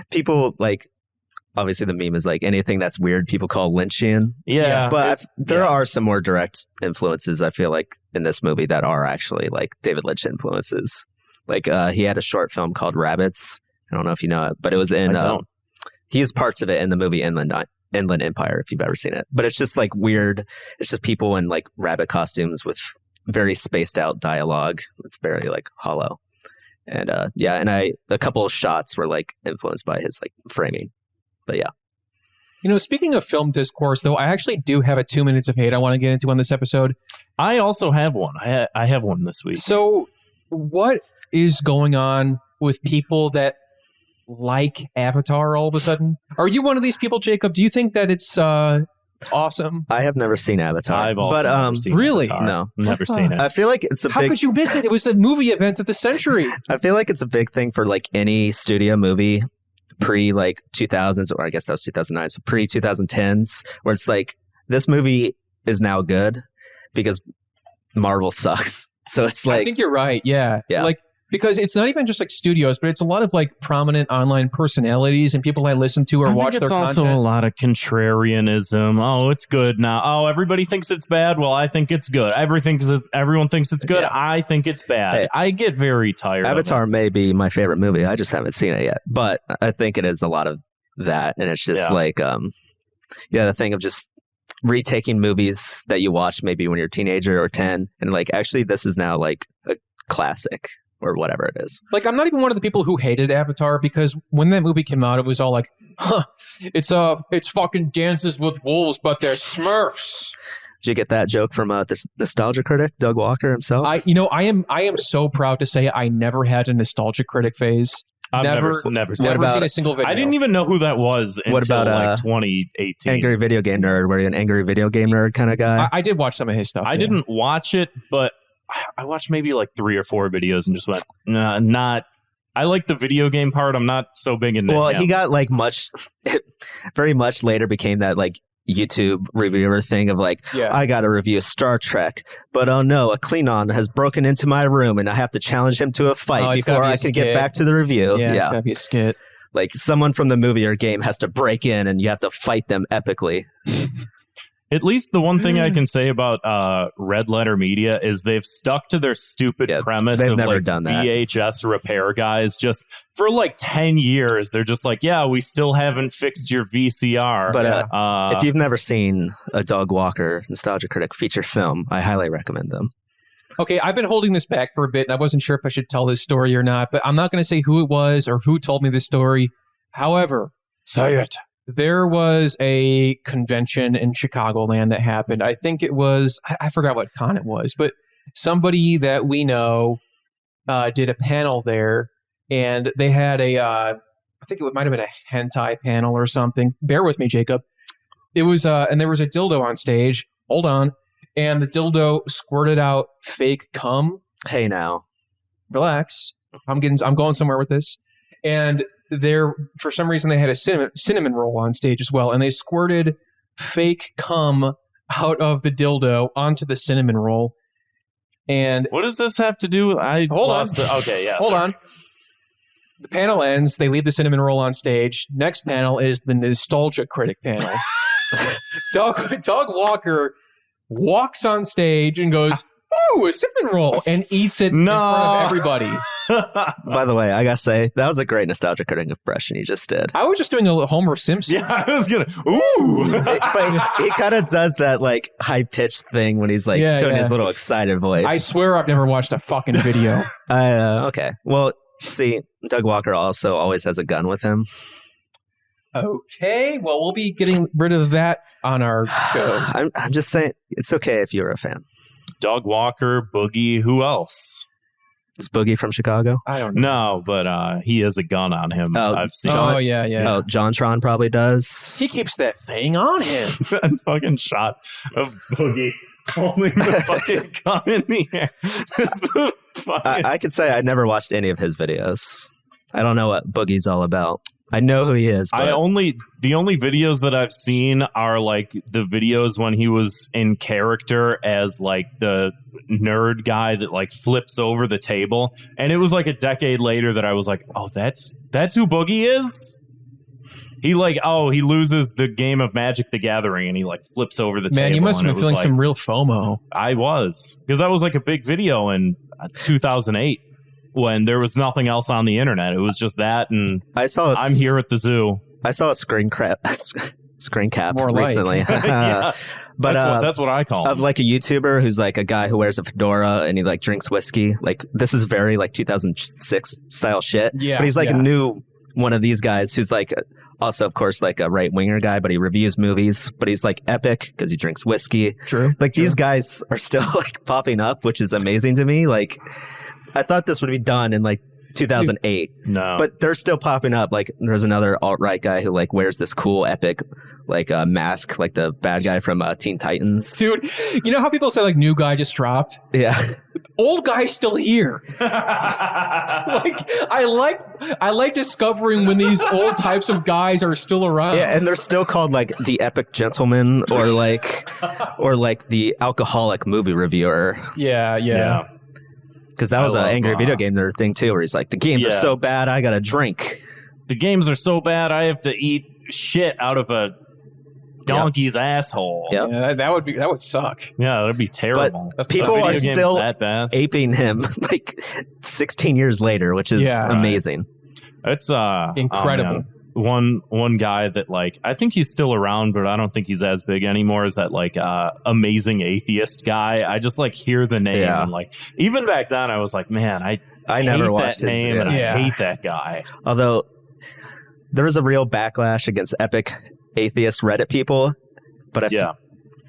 People like, obviously the meme is like anything that's weird people call Lynchian. Yeah, but there are some more direct influences, I feel like, in this movie that are actually like David Lynch influences. Like he had a short film called Rabbits. I don't know if you know it, but it was in. He used parts of it in the movie Inland Empire, if you've ever seen it. But it's just like weird. It's just people in like rabbit costumes with very spaced out dialogue. It's very like hollow, and and a couple of shots were like influenced by his like framing. But yeah. Speaking of film discourse, though, I actually do have a 2 minutes of hate I want to get into on this episode. I also have one. I have one this week. So, what is going on with people that like Avatar all of a sudden? Are you one of these people, Jacob? Do you think that it's awesome? I have never seen Avatar. I've also never seen really? Avatar. No. Never seen it. I feel like it's How could you miss it? It was a movie event of the century. I feel like it's a big thing for like any studio movie pre like 2000s, or I guess that was 2009, so pre 2010s, where it's like this movie is now good because Marvel sucks. So it's like, I think you're right. Yeah. Like, because it's not even just like studios, but it's a lot of like prominent online personalities and people I listen to or watch their content. It's also a lot of contrarianism. Oh, it's good now. Oh, everybody thinks it's bad. Well, I think it's good. Everyone thinks it's good. Yeah. I think it's bad. Hey, I get very tired. Avatar may be my favorite movie. I just haven't seen it yet, but I think it is a lot of that, and it's just like, the thing of just retaking movies that you watched maybe when you're a teenager or 10, and like actually this is now like a classic. or whatever it is. Like, I'm not even one of the people who hated Avatar, because when that movie came out, it was all like, it's fucking Dances with Wolves, but they're Smurfs. Did you get that joke from this nostalgia critic, Doug Walker himself? I am so proud to say I never had a nostalgia critic phase. I've never seen a single video. I didn't even know who that was until what about, like 2018. Angry Video Game Nerd? Were you an Angry Video Game Nerd kind of guy? I did watch some of his stuff. I didn't watch it, but I watched maybe like 3 or 4 videos and just went, nah, not. I like the video game part. I'm not so big into. Well, he got like very much later became that like YouTube reviewer thing of like, I got to review Star Trek, but oh no, a Klingon has broken into my room and I have to challenge him to a fight before I can get back to the review. Yeah, it's got to be a skit. Like someone from the movie or game has to break in and you have to fight them epically. At least the one thing I can say about Red Letter Media is they've stuck to their stupid premise of like VHS repair guys. Just for like 10 years, they're just like, yeah, we still haven't fixed your VCR. But if you've never seen a Doug Walker Nostalgia Critic feature film, I highly recommend them. Okay, I've been holding this back for a bit, and I wasn't sure if I should tell this story or not, but I'm not going to say who it was or who told me this story. However, say it. There was a convention in Chicagoland that happened. I think it was, I forgot what con it was, but somebody that we know did a panel there, and they had I think it might have been a hentai panel or something. Bear with me, Jacob. It was, and there was a dildo on stage. Hold on. And the dildo squirted out fake cum. Hey now. Relax. I'm going somewhere with this. And there, for some reason, they had a cinnamon roll on stage as well, and they squirted fake cum out of the dildo onto the cinnamon roll. And what does this have to do? Hold on. Hold on. The panel ends. They leave the cinnamon roll on stage. Next panel is the nostalgia critic panel. Doug Walker walks on stage and goes, "Ooh, a cinnamon roll," and eats it in front of everybody. By the way, I gotta say, that was a great nostalgia critic impression you just did. I was just doing a Homer Simpson. Yeah, I was gonna. Ooh, but he kind of does that like high pitched thing when he's like doing his little excited voice. I swear I've never watched a fucking video. Okay, well, see, Doug Walker also always has a gun with him. Okay, well, we'll be getting rid of that on our show. I'm just saying, it's okay if you're a fan. Doug Walker, Boogie, who else? Is Boogie from Chicago? I don't know. No, but he has a gun on him. I've seen. Yeah. Oh, JonTron probably does. He keeps that thing on him. That fucking shot of Boogie holding the fucking gun in the air. I could say I never watched any of his videos. I don't know what Boogie's all about. I know who he is. But the only videos that I've seen are like the videos when he was in character as like the nerd guy that like flips over the table, and it was like a decade later that I was like, oh, that's who Boogie is. He he loses the game of Magic the Gathering and he like flips over the table. Man, you must have been feeling some real FOMO. I was, because that was like a big video in 2008. When there was nothing else on the internet. It was just that, and I'm here at the zoo. I saw a screen cap more recently. Yeah, but that's what I call him. Of like a YouTuber who's like a guy who wears a fedora and he like drinks whiskey. Like this is very like 2006 style shit. Yeah, but he's like a new one of these guys who's like also, of course, like a right winger guy, but he reviews movies. But he's like epic because he drinks whiskey. True. Like these guys are still like popping up, which is amazing to me. Like. I thought this would be done in like 2008. No. But they're still popping up. Like there's another alt-right guy who like wears this cool epic like mask, like the bad guy from Teen Titans. Dude, you know how people say like new guy just dropped? Yeah. Old guy's still here. Like I like discovering when these old types of guys are still around. Yeah, and they're still called like the epic gentleman or like the alcoholic movie reviewer. Yeah. Because that was an angry video game nerd thing too, where he's like, the games are so bad, I gotta drink. The games are so bad, I have to eat shit out of a donkey's asshole. Yep. Yeah, that would suck. Yeah, that'd be terrible. But people are still aping him like 16 years later, which is amazing. It's incredible. One guy that like I think he's still around, but I don't think he's as big anymore. Is that like Amazing Atheist guy? I just like hear the name and like even back then I was like, man, I never watched that name, his and Yeah. I hate that guy. Although there was a real backlash against epic atheist Reddit people, but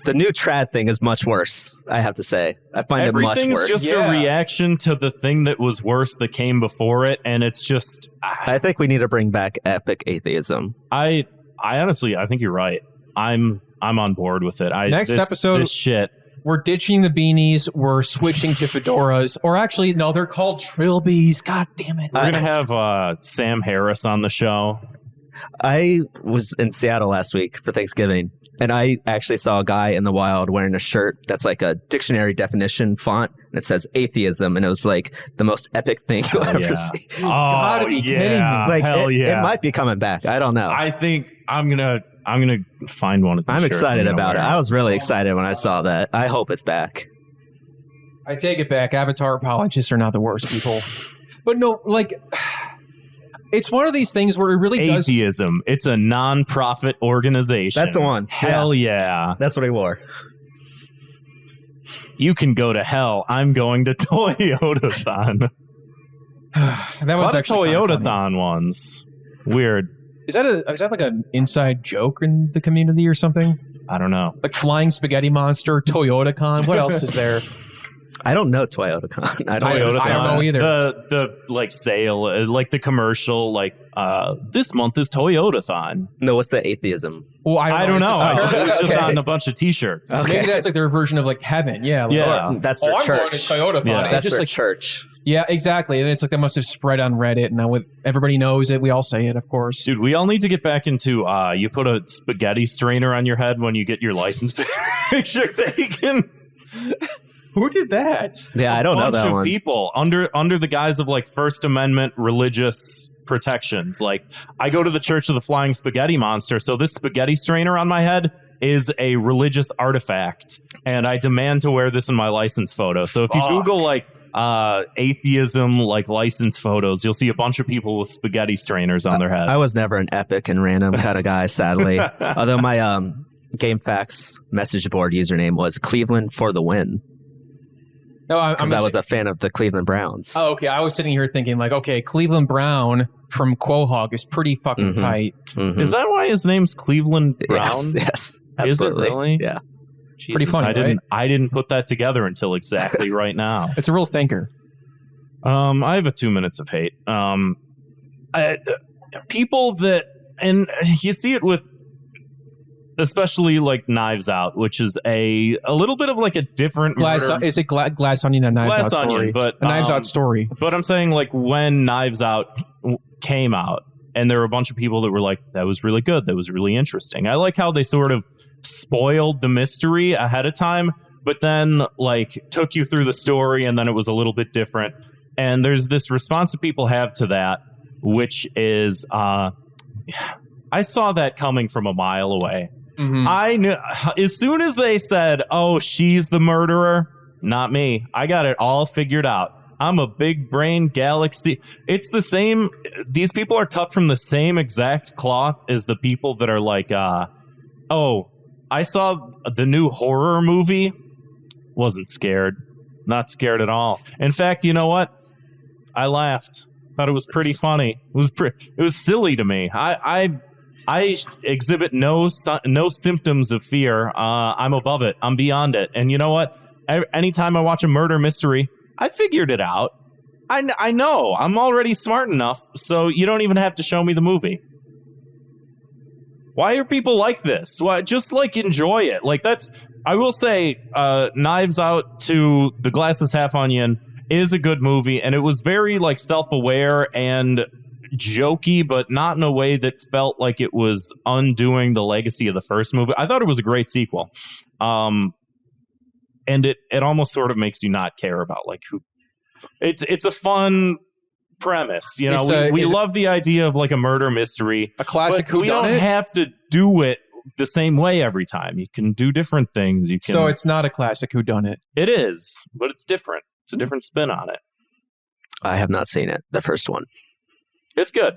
the new trad thing is much worse, I have to say. I find it much Everything's worse. just a reaction to the thing that was worse that came before it, and it's just... I think we need to bring back epic atheism. I honestly, I think you're right. I'm on board with it. Next episode, this shit. We're ditching the beanies. We're switching to fedoras. Or actually, no, they're called trilbies. God damn it. We're going to have Sam Harris on the show. I was in Seattle last week for Thanksgiving, and I actually saw a guy in the wild wearing a shirt that's like a dictionary definition font, and it says atheism, and it was like the most epic thing you'll ever see. Oh, gotta be kidding me. Like, hell it might be coming back. I don't know. I think I'm gonna find one of these I'm shirts. excited about it. I was really excited when I saw that. I hope it's back. I take it back. Avatar apologists are not the worst people. But no, like... It's one of these things where it really does... Atheism. It's a non-profit organization. That's the one. Hell yeah. That's what he wore. You can go to hell. I'm going to Toyotathon. That was actually Toyotathon ones. Weird. Is that like an inside joke in the community or something? I don't know. Like Flying Spaghetti Monster, ToyotaCon. What else is there? I don't know ToyotaCon. I don't know either. The like sale, like the commercial, like this month is Toyotathon. No, what's the atheism? Well, I don't know. It was just Okay. on a bunch of T-shirts. Okay. Maybe that's like their version of like heaven. Yeah. Like, Yeah. That's their I'm going to church. Toyotathon. Yeah. It's That's just their like church. yeah, exactly. And it's like that must have spread on Reddit, and now with everybody knows it. We all say it, of course. Dude, we all need to get back into you put a spaghetti strainer on your head when you get your license picture taken. Who did that? Yeah, I don't know that Bunch of one. people under the guise of like First Amendment religious protections. Like, I go to the Church of the Flying Spaghetti Monster, so this spaghetti strainer on my head is a religious artifact, and I demand to wear this in my license photo. So if you Google like atheism like license photos, you'll see a bunch of people with spaghetti strainers on their head. I was never an epic and random kind of guy, sadly. Although my GameFAQs message board username was Cleveland for the win. No, Because I was a fan of the Cleveland Browns. Oh, okay. I was sitting here thinking like, okay, Cleveland Brown from Quahog is pretty fucking tight. Mhm. Is that why his name's Cleveland Brown? Yes, absolutely. Is it really? Yeah. Jesus, Pretty funny, I didn't put that together until exactly right now. It's a real thinker. I have a 2 minutes of hate. People that, and you see it with, especially like Knives Out, which is a little bit of like a different murder. Is it Glass Onion and Knives Glass Out Onion, story? but, a Knives Out story. But I'm saying like when Knives Out came out, and there were a bunch of people that were like, that was really good, that was really interesting. I like how they sort of spoiled the mystery ahead of time, but then like took you through the story, and then it was a little bit different. And there's this response that people have to that, which is I saw that coming from a mile away. Mm-hmm. I knew as soon as they said, oh, she's the murderer, not me. I got it all figured out. I'm a big brain galaxy. It's the same. These people are cut from the same exact cloth as the people that are like, oh, I saw the new horror movie. Wasn't scared. Not scared at all. In fact, you know what? I laughed. Thought it was pretty funny. It was silly to me. I exhibit no symptoms of fear. I'm above it. I'm beyond it. And you know what? Anytime I watch a murder mystery, I figured it out. I know. I'm already smart enough, so you don't even have to show me the movie. Why are people like this? Why, just like enjoy it. Like that's. I will say, Knives Out to The Glass is Half Onion is a good movie, and it was very like self-aware and jokey, but not in a way that felt like it was undoing the legacy of the first movie. I thought it was a great sequel. And it almost sort of makes you not care about like who. It's a fun premise, you know. We love the idea of like a murder mystery, a classic whodunit. We don't have to do it the same way every time. You can do different things. You can. So it's not a classic whodunit. It is, but it's different. It's a different spin on it. I have not seen it. The first one. It's good.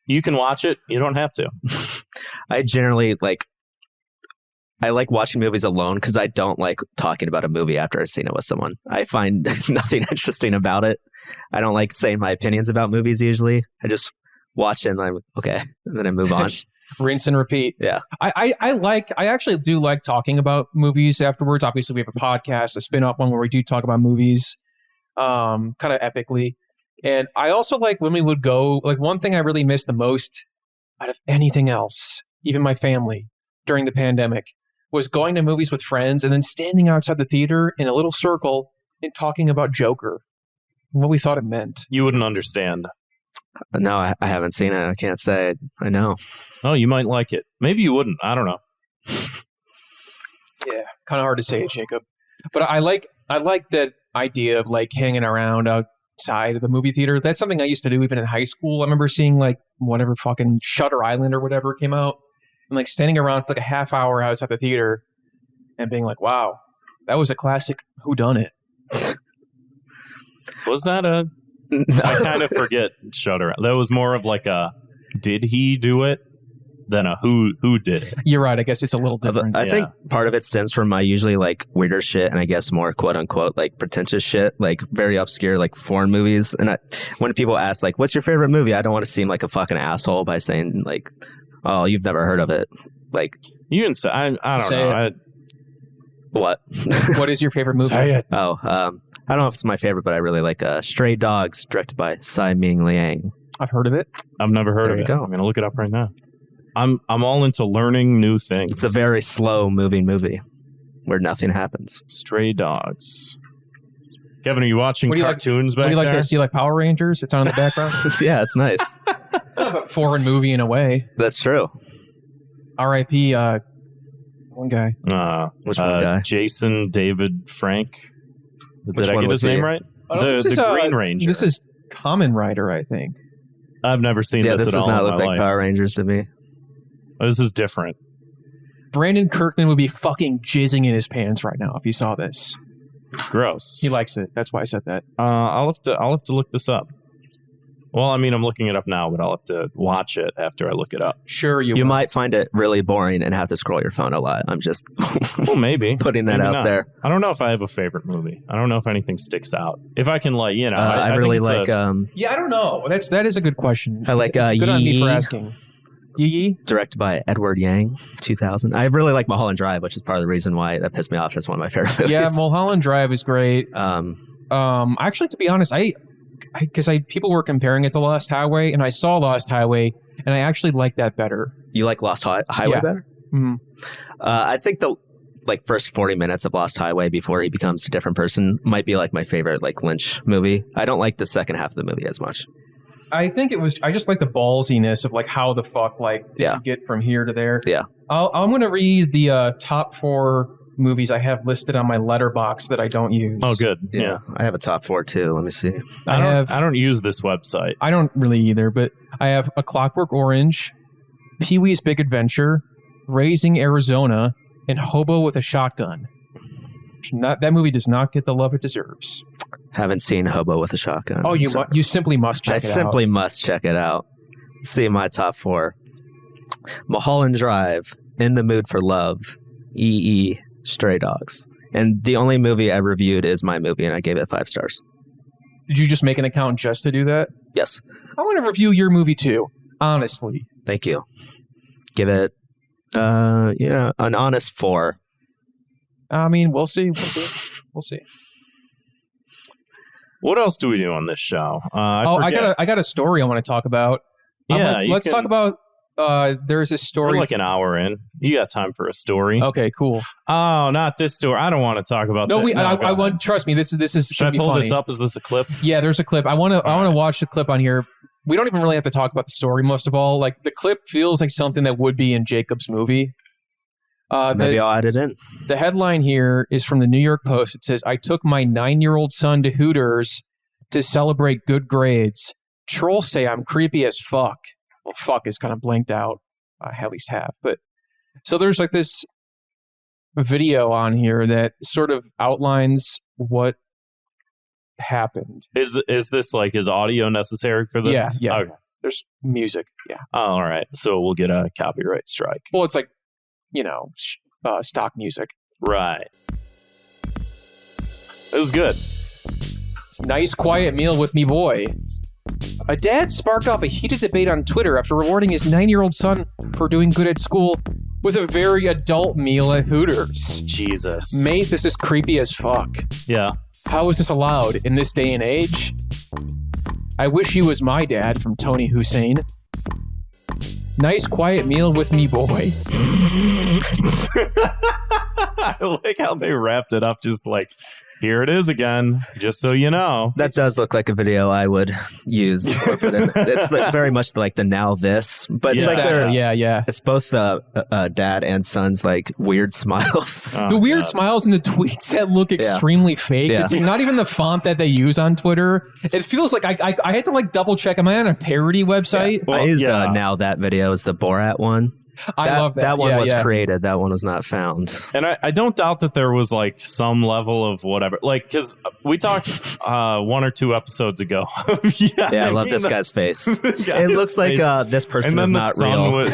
You can watch it. You don't have to. I generally I like watching movies alone because I don't like talking about a movie after I've seen it with someone. I find nothing interesting about it. I don't like saying my opinions about movies usually. I just watch it and I'm okay, and then I move on. Rinse and repeat. Yeah. I actually do like talking about movies afterwards. Obviously, we have a podcast, a spin-off one where we do talk about movies kind of epically. And I also like when we would go, like one thing I really missed the most out of anything else, even my family during the pandemic, was going to movies with friends and then standing outside the theater in a little circle and talking about Joker and what we thought it meant. You wouldn't understand. No, I haven't seen it. I can't say I know. Oh, you might like it. Maybe you wouldn't. I don't know. Yeah, kind of hard to say, Jacob. But I like that idea of like hanging around outside of the movie theater. That's something I used to do even in high school. I remember seeing like whatever fucking Shutter Island or whatever came out, and like standing around for like a half hour outside the theater and being like, wow, that was a classic whodunit. Was that a... I kind of forget Shutter. That was more of like a did he do it than a who did it. You're right. I guess it's a little different. I think part of it stems from my usually like weirder shit and I guess more quote unquote like pretentious shit, like very obscure like foreign movies. And when people ask like, what's your favorite movie? I don't want to seem like a fucking asshole by saying like, oh, you've never heard of it. Like you can say, I don't know. What? What is your favorite movie? Say it. Oh, I don't know if it's my favorite, but I really like Stray Dogs, directed by Tsai Ming Liang. I've heard of it. I've never heard There of you it. go. I'm going to look it up right now. I'm all into learning new things. It's a very slow moving movie where nothing happens. Stray Dogs. Kevin, are you watching What do you cartoons back What do you like there? this? Do you like Power Rangers? It's on in the background. Yeah, it's nice. It's kind of a foreign movie in a way. That's true. R.I.P. One guy. Which one guy? Jason David Frank. Which Did I one get was his name he? right? Oh, no, The Green Ranger. This is Kamen Rider, I think. I've never seen Yeah, this this at does all not in look my like life. Power Rangers to me. Oh, this is different. Brandon Kirkman would be fucking jizzing in his pants right now if he saw this. Gross. He likes it. That's why I said that. I'll have to look this up. Well, I mean, I'm looking it up now, but I'll have to watch it after I look it up. Sure, you You will. might find it really boring and have to scroll your phone a lot. I'm just Well, maybe. putting that Maybe out not. there. I don't know if I have a favorite movie. I don't know if anything sticks out. If I can, like, you know, I think really it's like Yeah, I don't know. That is a good question. I like Good on me Yi for Yi, asking. Yi Yi? directed by Edward Yang, 2000. I really like Mulholland Drive, which is part of the reason why that pissed me off. That's one of my favorite movies. Yeah, Mulholland Drive is great. Um, Actually, to be honest, because people were comparing it to Lost Highway, and I saw Lost Highway, and I actually like that better. you like Lost Highway Yeah. better? Mhm. I think the first 40 minutes of Lost Highway before he becomes a different person might be like my favorite like Lynch movie. I don't like the second half of the movie as much. I think I just like the ballsiness of like how the fuck like did you get from here to there. Yeah. I'm going to read the top 4 movies I have listed on my letterbox that I don't use. Oh, good. Yeah. I have a top 4 too. Let me see. I don't use this website. I don't really either, but I have A Clockwork Orange, Pee-wee's Big Adventure, Raising Arizona, and Hobo with a Shotgun. That movie does not get the love it deserves. Haven't seen Hobo with a Shotgun. Oh, you simply must check it out. I simply must check it out. See my top 4. Mulholland Drive, In the Mood for Love, EE, Stray Dogs. And the only movie I reviewed is my movie, and I gave it 5 stars. Did you just make an account just to do that? Yes. I want to review your movie too, honestly. Thank you. Give it, an honest 4. I mean, we'll see. We'll see. What else do we do on this show? I got a story I want to talk about. Yeah, let's talk about. There's a story. We're like an hour in. You got time for a story? Okay, cool. Oh, not this story. I don't want to talk about. No, that. I want. Trust me. This is. Should I pull this up? Is this a clip? Yeah, there's a clip. I want to watch the clip on here. We don't even really have to talk about the story. Most of all, like the clip feels like something that would be in Jacob's movie. Maybe I'll add it in. The headline here is from the New York Post. It says, "I took my 9-year-old son to Hooters to celebrate good grades. Trolls say I'm creepy as fuck." Well, fuck is kind of blanked out. I at least have. But so there's like this video on here that sort of outlines what happened. Is this like, is audio necessary for this? Yeah. Okay. There's music. Yeah. Oh, all right. So we'll get a copyright strike. Well, it's like, stock music. Right. This is good. Nice quiet meal with me boy. A dad sparked off a heated debate on Twitter after rewarding his 9-year-old son for doing good at school with a very adult meal at Hooters. Jesus. Mate, this is creepy as fuck. Yeah. How is this allowed in this day and age? I wish he was my dad, from Tony Hussein. Nice quiet meal with me boy. I like how they wrapped it up just like, here it is again, just so you know. That does look like a video I would use. Or put in. It's like very much like the now this, but it's like they're It's both dad and son's like weird smiles. The weird smiles in the tweets that look extremely fake. Yeah. It's not even the font that they use on Twitter. It feels like I had to like double check. Am I on a parody website? Yeah. Well, I used now that video is the Borat one. I love that. That one was created. That one was not found. And I don't doubt that there was like some level of whatever, like, because we talked 1 or 2 episodes ago. I love this guy's face. It looks like this person is not real.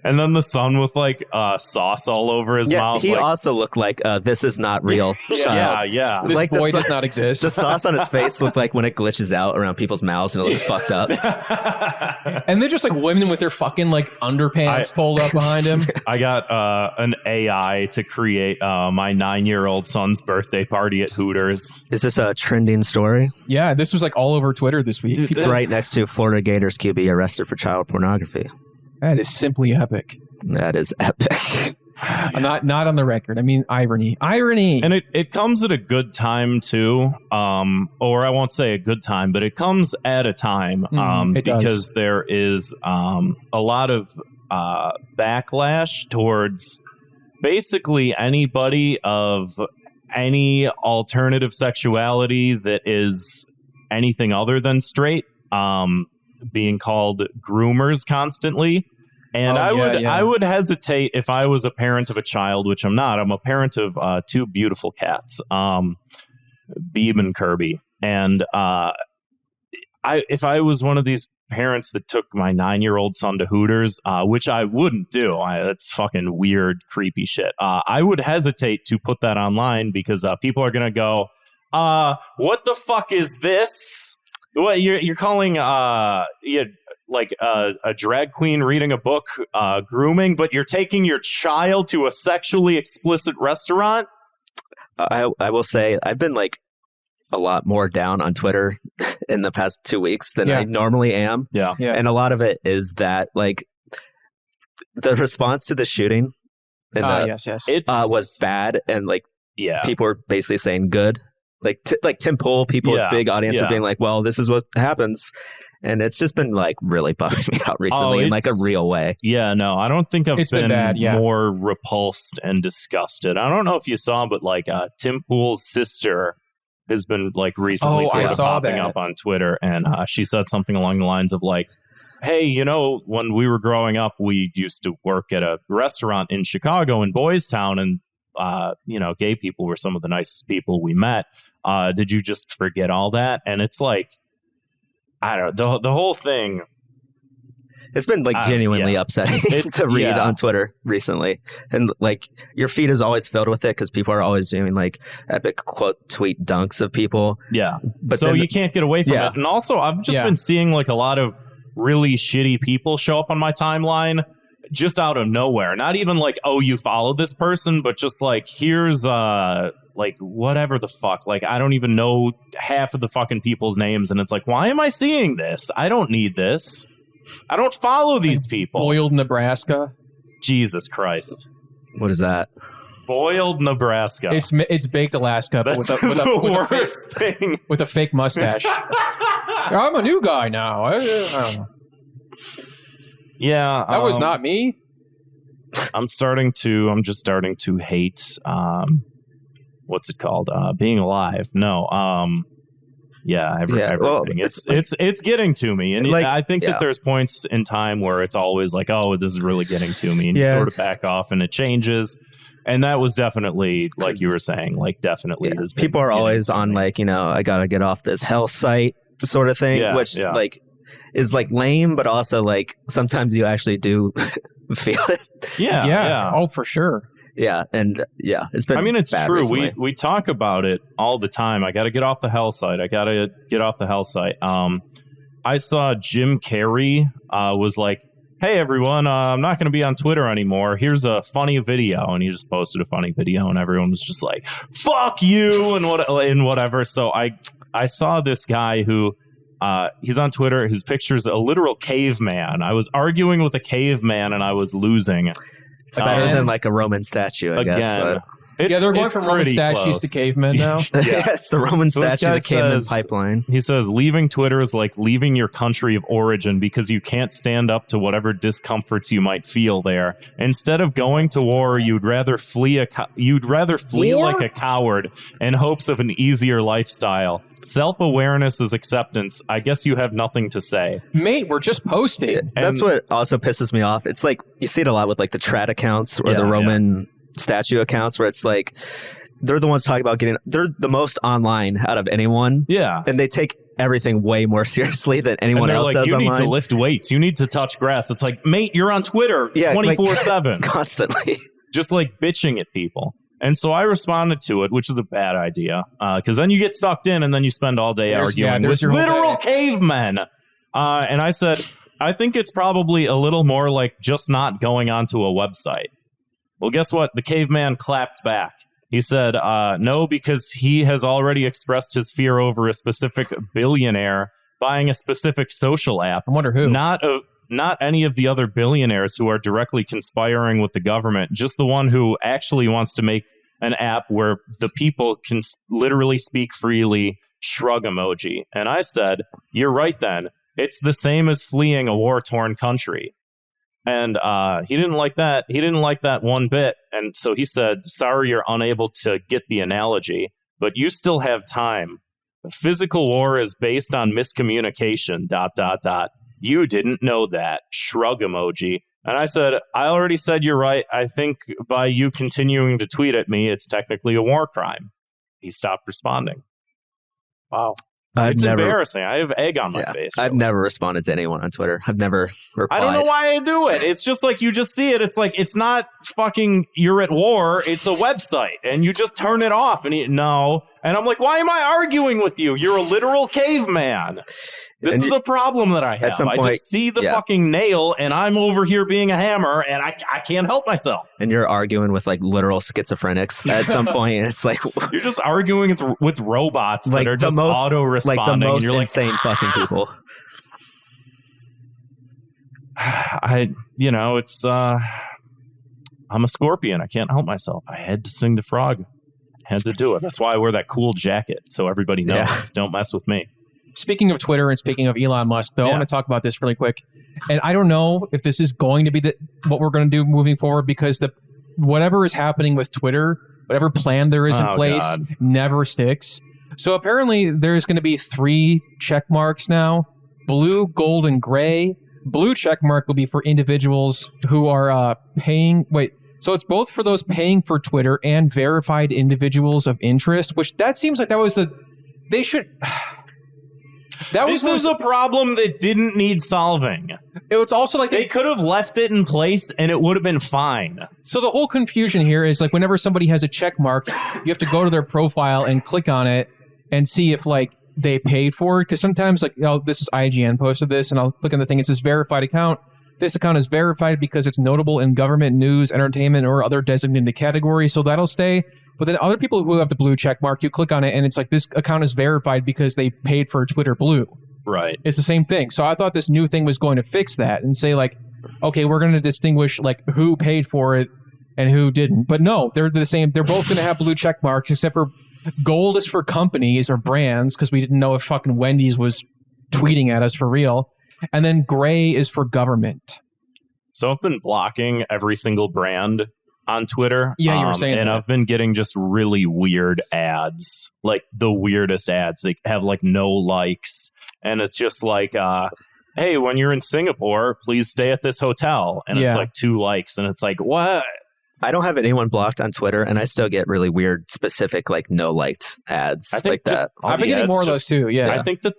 And then the son with like sauce all over his mouth. He also looked like this is not real. Yeah. This like boy does not exist. The sauce on his face looked like when it glitches out around people's mouths and it looks fucked up. And they're just like women with their fucking like underpants pulled up behind him. I got an AI to create my 9-year-old son's birthday party at Hooters. Is this a trending story? Yeah, this was like all over Twitter this week. Dude, it's right next to Florida Gators QB arrested for child pornography. That is simply epic. That is epic. Not on the record. I mean, irony. And it comes at a good time too. Or I won't say a good time, but it comes at a time because there is a lot of backlash towards basically anybody of any alternative sexuality that is anything other than straight. Being called groomers constantly. And I would hesitate if I was a parent of a child, which I'm not. I'm a parent of 2 beautiful cats, Beeb and Kirby. And if I was one of these parents that took my 9-year-old son to Hooters, which I wouldn't do, that's fucking weird, creepy shit. I would hesitate to put that online because people are going to go, what the fuck is this? What you're calling like a drag queen reading a book grooming, but you're taking your child to a sexually explicit restaurant? I will say I've been like a lot more down on Twitter in the past 2 weeks than I normally am. Yeah. And a lot of it is that like the response to the shooting was bad, and like people were basically saying good. Like Tim Pool, people with big audience are being like, well, this is what happens. And it's just been like really bumming me out recently in like a real way. Yeah, no, I don't think I've been more repulsed and disgusted. I don't know if you saw, but like Tim Pool's sister has been like recently sort of popping up on Twitter. And she said something along the lines of like, hey, you know, when we were growing up, we used to work at a restaurant in Chicago in Boys Town, and you know, gay people were some of the nicest people we met. Did you just forget all that? And it's like, I don't know, the whole thing. It's been like genuinely upsetting to read on Twitter recently. And like your feed is always filled with it because people are always doing like epic quote tweet dunks of people. Yeah. But so you can't get away from it. And also I've just been seeing like a lot of really shitty people show up on my timeline just out of nowhere. Not even like, oh, you follow this person, but just like, here's like whatever the fuck. Like, I don't even know half of the fucking people's names. And it's like, why am I seeing this? I don't need this. I don't follow these people. Boiled Nebraska. Jesus Christ. What is that? Boiled Nebraska. It's baked Alaska, but with a worst thing. With a fake mustache. I'm a new guy now. I don't know. Yeah. That was not me. I'm just starting to hate what's it called? Being alive. No. Everything. Well, it's getting to me. And like, I think that there's points in time where it's always like, oh, this is really getting to me. And you sort of back off and it changes. And that was definitely, like you were saying, like definitely. People are always on like, you know, I got to get off this hell site sort of thing, which like is like lame, but also like sometimes you actually do feel it. Yeah. Oh, for sure. Yeah, and it's been. I mean, it's bad true. Recently. We talk about it all the time. I got to get off the hell site. I saw Jim Carrey was like, "Hey everyone, I'm not going to be on Twitter anymore. Here's a funny video," and he just posted a funny video, and everyone was just like, "Fuck you," and whatever. So I saw this guy who. He's on Twitter. His picture's a literal caveman. I was arguing with a caveman and I was losing. It's better than like a Roman statue, I guess. But they're going from Roman statues to cavemen now. It's the Roman statue, the caveman pipeline. He says, leaving Twitter is like leaving your country of origin because you can't stand up to whatever discomforts you might feel there. Instead of going to war, you'd rather flee like a coward in hopes of an easier lifestyle. Self-awareness is acceptance. I guess you have nothing to say. Mate, we're just posting. Yeah, that's what also pisses me off. It's like, you see it a lot with like the trad accounts or the Roman statue accounts where it's like, they're the ones talking about they're the most online out of anyone. Yeah. And they take everything way more seriously than anyone else does online. You need to lift weights. You need to touch grass. It's like, mate, you're on Twitter 24/7. Constantly. Just like bitching at people. And so I responded to it, which is a bad idea, because then you get sucked in and then you spend all day arguing with literal cavemen. And I said, I think it's probably a little more like just not going onto a website. Well, guess what? The caveman clapped back. He said, no, because he has already expressed his fear over a specific billionaire buying a specific social app. I wonder who. Not any of the other billionaires who are directly conspiring with the government, just the one who actually wants to make an app where the people can literally speak freely, shrug emoji. And I said, you're right then. It's the same as fleeing a war-torn country. And he didn't like that. He didn't like that one bit. And so he said, sorry, you're unable to get the analogy, but you still have time. Physical war is based on miscommunication, ... You didn't know that. Shrug emoji. And I said, I already said you're right. I think by you continuing to tweet at me, it's technically a war crime. He stopped responding. Wow. It's embarrassing. I have egg on my face. I've never responded to anyone on Twitter. I've never replied. I don't know why I do it. It's just like you just see it. It's like, it's not fucking you're at war. It's a website. And you just turn it off. And no. And I'm like, why am I arguing with you? You're a literal caveman. This is a problem that I have. I just see the fucking nail, and I'm over here being a hammer, and I can't help myself. And you're arguing with like literal schizophrenics at some point. And it's like you're just arguing with robots that are just auto-responding. Like the most and you're insane fucking people. It's I'm a scorpion. I can't help myself. I had to sing the frog. I had to do it. That's why I wear that cool jacket, so everybody knows. Yeah. Don't mess with me. Speaking of Twitter and speaking of Elon Musk, though, I want to talk about this really quick. And I don't know if this is going to be what we're going to do moving forward, because whatever is happening with Twitter, whatever plan there is in place, never sticks. So apparently there's going to be 3 check marks now: blue, gold, and gray. Blue check mark will be for individuals who are paying. Wait, so it's both for those paying for Twitter and verified individuals of interest, which that seems like that was they should. This is a problem that didn't need solving. It's also like they could have left it in place and it would have been fine. So the whole confusion here is like whenever somebody has a check mark, you have to go to their profile and click on it and see if like they paid for it. Because sometimes like, this is IGN posted this, and I'll click on the thing. It says verified account. This account is verified because it's notable in government, news, entertainment, or other designated categories. So that'll stay. But then other people who have the blue check mark, you click on it and it's like this account is verified because they paid for Twitter Blue. Right. It's the same thing. So I thought this new thing was going to fix that and say like, okay, we're going to distinguish like who paid for it and who didn't. But no, they're the same. They're both going to have blue check marks, except for gold is for companies or brands, because we didn't know if fucking Wendy's was tweeting at us for real. And then gray is for government. So I've been blocking every single brand on Twitter. Yeah, you were saying and that. I've been getting just really weird ads, like the weirdest ads. They have like no likes, and it's just like, hey, when you're in Singapore, please stay at this hotel, and it's like 2 likes, and it's like, what? I don't have anyone blocked on Twitter, and I still get really weird, specific, like no liked ads like that. I've been getting more of those too. Yeah, I think that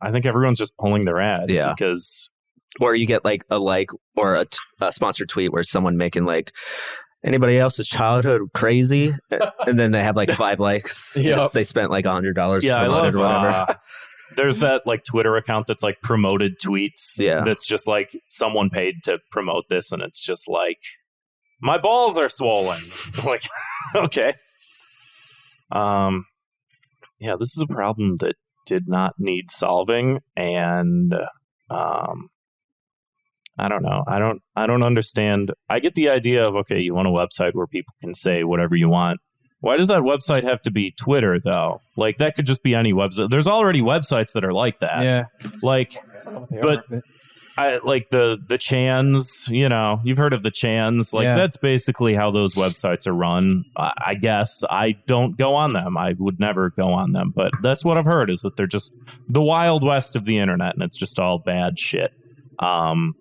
I think everyone's just pulling their ads because. Or you get like a like or a sponsored tweet where someone making like, anybody else's childhood crazy? And then they have like 5 likes. Yep. They spent like $100 Yeah, to promote it or whatever. There's that like Twitter account that's like promoted tweets. Yeah. That's just like someone paid to promote this, and it's just like, my balls are swollen. Like, okay. Yeah, this is a problem that did not need solving, and I don't know. I don't understand. I get the idea of, okay, you want a website where people can say whatever you want. Why does that website have to be Twitter, though? Like, that could just be any website. There's already websites that are like that. Yeah. Like, but I like the Chans, you know, you've heard of the Chans. Like, that's basically how those websites are run. I guess I don't go on them. I would never go on them. But that's what I've heard, is that they're just the Wild West of the internet, and it's just all bad shit. And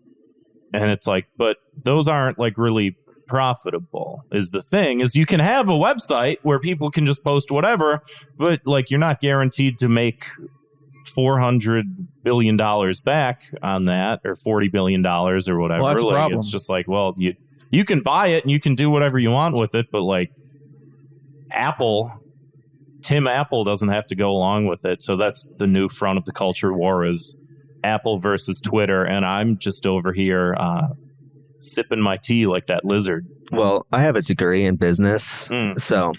it's like, but those aren't like really profitable, is the thing. Is you can have a website where people can just post whatever, but like, you're not guaranteed to make $400 billion back on that, or $40 billion or whatever. Well, that's a problem. It's just like, well, you can buy it and you can do whatever you want with it, but like Tim Apple doesn't have to go along with it. So that's the new front of the culture war, is Apple versus Twitter, and I'm just over here sipping my tea like that lizard. Well, I have a degree in business, so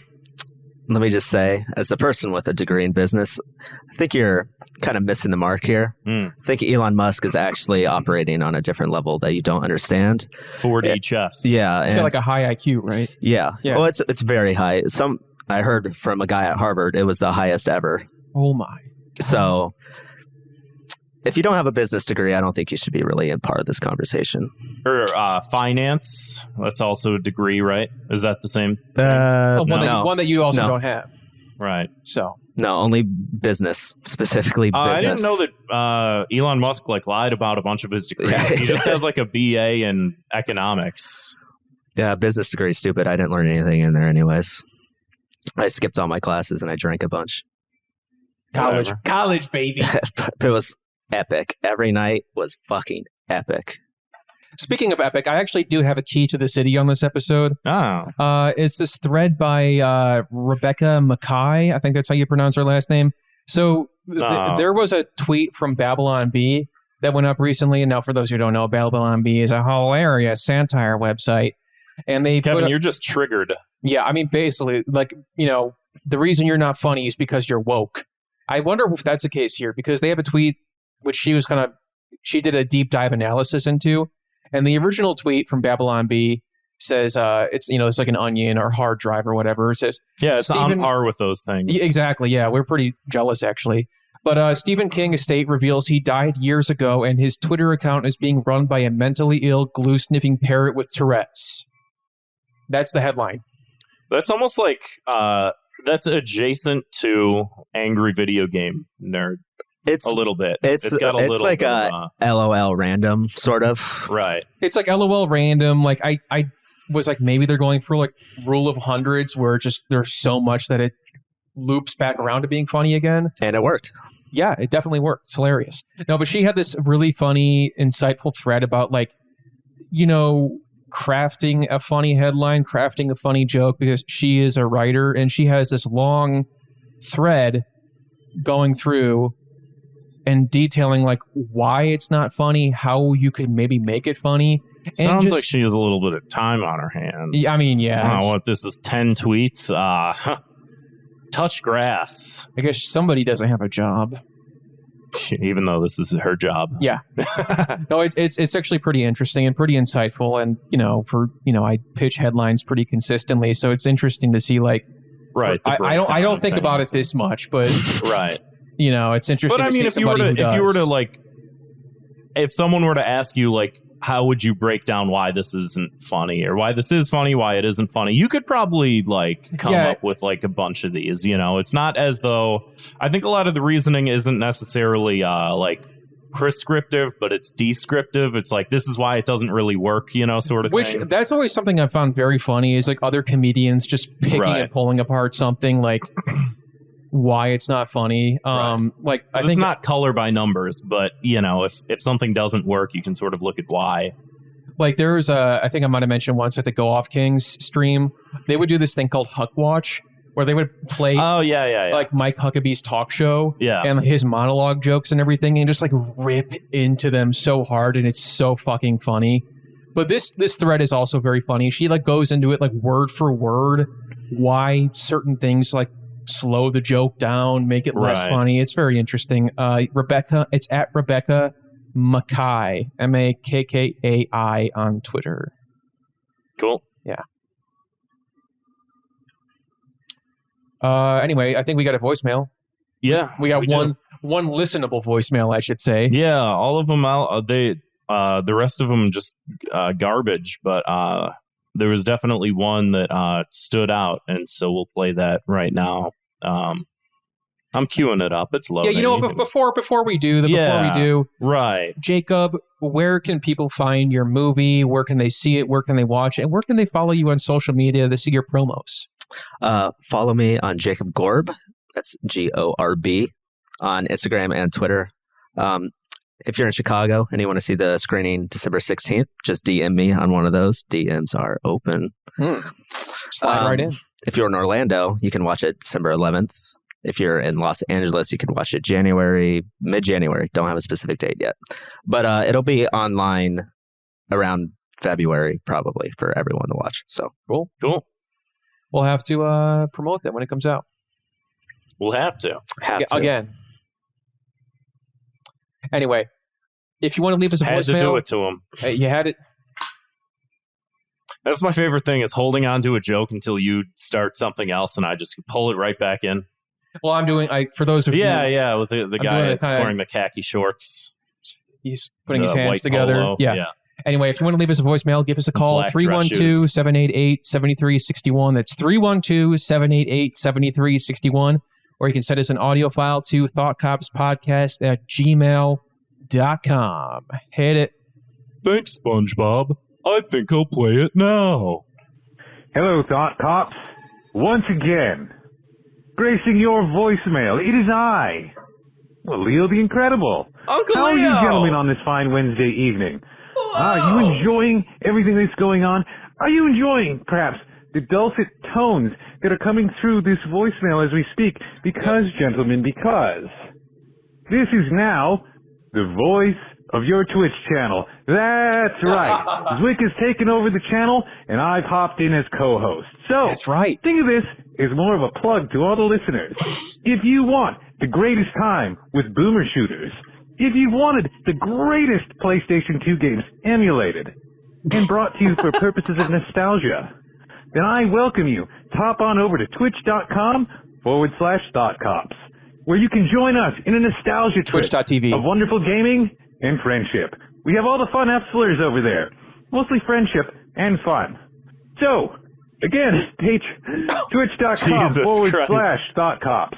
let me just say, as a person with a degree in business, I think you're kind of missing the mark here. I think Elon Musk is actually operating on a different level that you don't understand. 4D chess. Yeah. It's got like a high IQ, right? Yeah. Well, it's very high. I heard from a guy at Harvard, it was the highest ever. Oh my God. So if you don't have a business degree, I don't think you should be really in part of this conversation. Or finance, that's also a degree, right? Is that the same? One that you also don't have. Right. So no, only business, specifically business. I didn't know that Elon Musk like lied about a bunch of his degrees. He just has like a BA in economics. Yeah, business degree is stupid. I didn't learn anything in there anyways. I skipped all my classes and I drank a bunch. College, baby. It was epic. Every night was fucking epic. Speaking of epic, I actually do have a key to the city on this episode. Oh. It's this thread by Rebecca Mackay. I think that's how you pronounce her last name. So there was a tweet from Babylon Bee that went up recently. And now, for those who don't know, Babylon Bee is a hilarious satire website. And they Kevin, you're just triggered. Yeah, I mean, basically, like, you know, the reason you're not funny is because you're woke. I wonder if that's the case here, because they have a tweet which she did a deep dive analysis into. And the original tweet from Babylon Bee says, it's like an onion or hard drive or whatever. It says, yeah, it's on par with those things. Exactly. Yeah, we're pretty jealous, actually. But Stephen King estate reveals he died years ago, and his Twitter account is being run by a mentally ill, glue-sniffing parrot with Tourette's. That's the headline. That's almost like that's adjacent to angry video game nerd. It's a little bit. It's got a little like a LOL random sort of. Right. It's like LOL random. Like I was like, maybe they're going for like rule of hundreds, where just there's so much that it loops back around to being funny again. And it worked. Yeah, it definitely worked. It's hilarious. No, but she had this really funny, insightful thread about like, you know, crafting a funny headline, crafting a funny joke, because she is a writer, and she has this long thread going through and detailing like why it's not funny, how you could maybe make it funny. Sounds like she has a little bit of time on her hands. I mean, yeah. What, this is 10 tweets? Touch grass. I guess somebody doesn't have a job. Even though this is her job. Yeah. No, it's actually pretty interesting and pretty insightful. And, I pitch headlines pretty consistently. So it's interesting to see, like, right. I don't think about it this much, but right. It's interesting. But I mean, if someone were to ask you, like, how would you break down why this isn't funny, or why this is funny, why it isn't funny, you could probably like come up with like a bunch of these. It's not as though, I think a lot of the reasoning isn't necessarily like prescriptive, but it's descriptive. It's like, this is why it doesn't really work, sort of Which, thing. That's always something I found very funny, is like other comedians just picking and pulling apart something like why it's not funny. Like, I think it's not color by numbers, but if something doesn't work, you can sort of look at why. Like there's I think I might have mentioned once at the Go Off Kings stream, they would do this thing called Huck Watch, where they would play like Mike Huckabee's talk show and his monologue jokes and everything, and just like rip into them so hard, and it's so fucking funny. But this thread is also very funny. She like goes into it like word for word, why certain things like slow the joke down, make it less funny. It's very interesting. Rebecca, it's at Rebecca Mackay, Makkai on Twitter. Cool. Yeah. Anyway, I think we got a voicemail. Yeah, we got one listenable voicemail, I should say. Yeah, all of them out. The rest of them just garbage, but there was definitely one that stood out, and so we'll play that right now. I'm queuing it up. It's loading. Yeah, you know, before we do, right, Jacob, where can people find your movie? Where can they see it? Where can they watch it? And where can they follow you on social media to see your promos? Follow me on Jacob Gorb. That's Gorb on Instagram and Twitter. If you're in Chicago and you want to see the screening December 16th, just DM me on one of those. DMs are open. Slide right in. If you're in Orlando, you can watch it December 11th. If you're in Los Angeles, you can watch it mid-January. Don't have a specific date yet. But it'll be online around February, probably, for everyone to watch. So Cool. We'll have to promote that when it comes out. We'll have to. Again. Anyway, if you want to leave us a voicemail... Had to do it to him. You had it. That's my favorite thing, is holding on to a joke until you start something else, and I just pull it right back in. Well, I'm doing... for those of you... Yeah, with the guy that's wearing the khaki shorts. He's putting his hands together. Polo. Yeah. Anyway, if you want to leave us a voicemail, give us a call, 312-788-7361. That's 312-788-7361. Or you can send us an audio file to thoughtcopspodcast@gmail.com. Hit it. Thanks, SpongeBob. I think I'll play it now. Hello, Thought Cops. Once again, gracing your voicemail, it is I, Leo the Incredible. Uncle How Leo! are you gentlemen on this fine Wednesday evening? Are you enjoying everything that's going on? Are you enjoying, perhaps, the dulcet tones that are coming through this voicemail as we speak? Because, gentlemen, because this is now the voice of your Twitch channel. That's right. Zwick has taken over the channel, and I've hopped in as co-host. So, that's right. Think of this as more of a plug to all the listeners. If you want the greatest time with boomer shooters, if you wanted the greatest PlayStation 2 games emulated and brought to you for purposes of nostalgia, then I welcome you to hop on over to twitch.com/thoughtcops, where you can join us in a nostalgia trip Twitch.tv of wonderful gaming and friendship. We have all the fun F-slurs over there, mostly friendship and fun. So, again, twitch.com/thoughtcops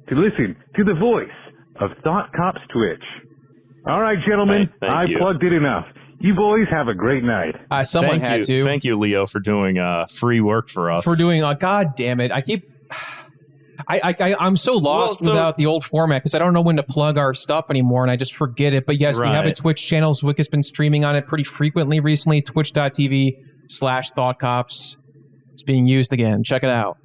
to listen to the voice of Thought Cops Twitch. All right, gentlemen, I plugged it enough. You boys have a great night. Someone had to. Thank you, Leo, for doing free work for us. God damn it. I'm so lost without the old format because I don't know when to plug our stuff anymore and I just forget it. But yes, we have a Twitch channel. Zwick has been streaming on it pretty frequently recently. Twitch.tv/thoughtcops. It's being used again. Check it out.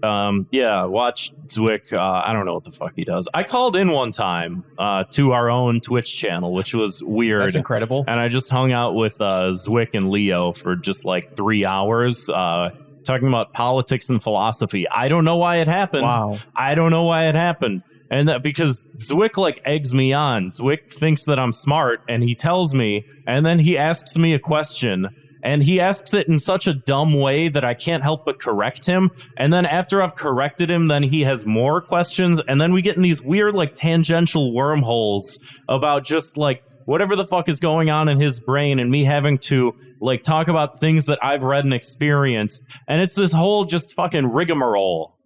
Watch Zwick. I don't know what the fuck he does. I called in one time to our own Twitch channel, which was weird. That's incredible. And I just hung out with Zwick and Leo for just like 3 hours talking about politics and philosophy. I don't know why it happened. Wow. I don't know why it happened. And that because Zwick like eggs me on. Zwick thinks that I'm smart and he tells me, and then he asks me a question. And he asks it in such a dumb way that I can't help but correct him. And then after I've corrected him, then he has more questions. And then we get in these weird, like, tangential wormholes about just, like, whatever the fuck is going on in his brain and me having to, like, talk about things that I've read and experienced. And it's this whole just fucking rigmarole.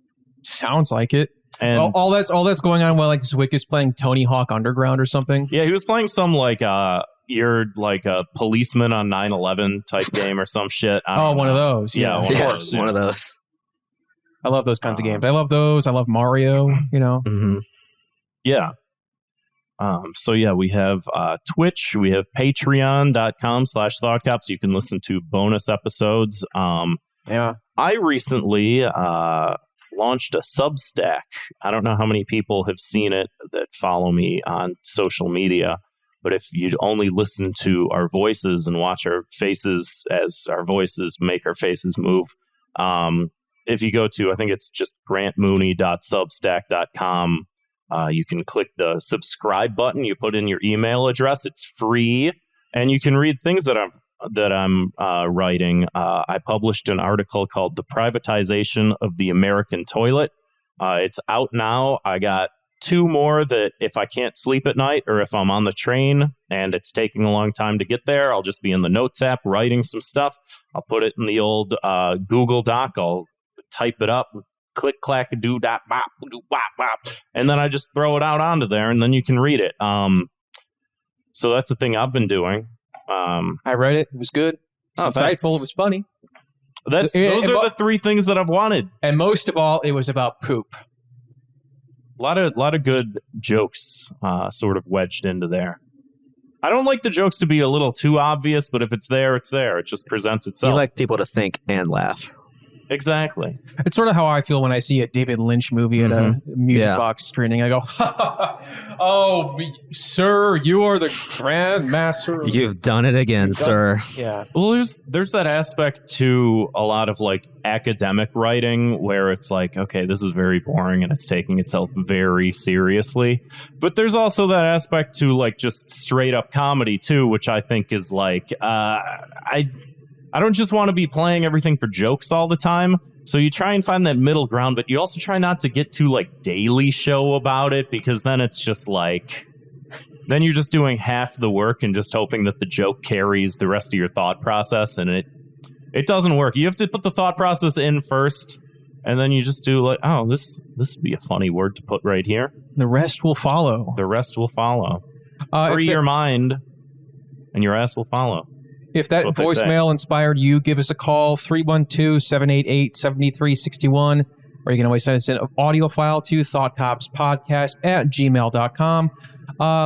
Sounds like it. And all that's going on while, like, Zwick is playing Tony Hawk Underground or something? Yeah, he was playing some, like, you're like a policeman on 9/11 type game or some shit. One of those. Yeah, one of those. I love those kinds of games. I love those. I love Mario, you know. Mm-hmm. Yeah. So yeah, we have Twitch, we have patreon.com/thoughtcops. You can listen to bonus episodes. Yeah. I recently launched a Substack. I don't know how many people have seen it that follow me on social media, but if you only listen to our voices and watch our faces as our voices make our faces move, if you go to, I think it's just grantmooney.substack.com, you can click the subscribe button. You put in your email address. It's free, and you can read things that I'm writing. I published an article called "The Privatization of the American Toilet." It's out now. I got 2 more that if I can't sleep at night or if I'm on the train and it's taking a long time to get there, I'll just be in the Notes app writing some stuff. I'll put it in the old Google Doc. I'll type it up. Click, clack, do, dot, bop, do, bop, bop. And then I just throw it out onto there, and then you can read it. So that's the thing I've been doing. I read it. It was good. It was insightful. It was funny. Those are the 3 things that I've wanted. And most of all, it was about poop. A lot of good jokes sort of wedged into there. I don't like the jokes to be a little too obvious, but if it's there, it's there. It just presents itself. You like people to think and laugh. Exactly. It's sort of how I feel when I see a David Lynch movie at a music box screening. I go, oh, sir, you are the grand master. You've done it again, sir. Yeah. Well, there's that aspect to a lot of like academic writing where it's like, okay, this is very boring and it's taking itself very seriously. But there's also that aspect to like just straight up comedy too, which I think is like, I don't just want to be playing everything for jokes all the time. So you try and find that middle ground, but you also try not to get too like Daily Show about it, because then it's just like, then you're just doing half the work and just hoping that the joke carries the rest of your thought process, and it doesn't work. You have to put the thought process in first, and then you just do like, oh, this would be a funny word to put right here. The rest will follow. The rest will follow. Free your mind, and your ass will follow. If that voicemail inspired you, give us a call, 312-788-7361, or you can always send us an audio file to thoughtcopspodcast@gmail.com.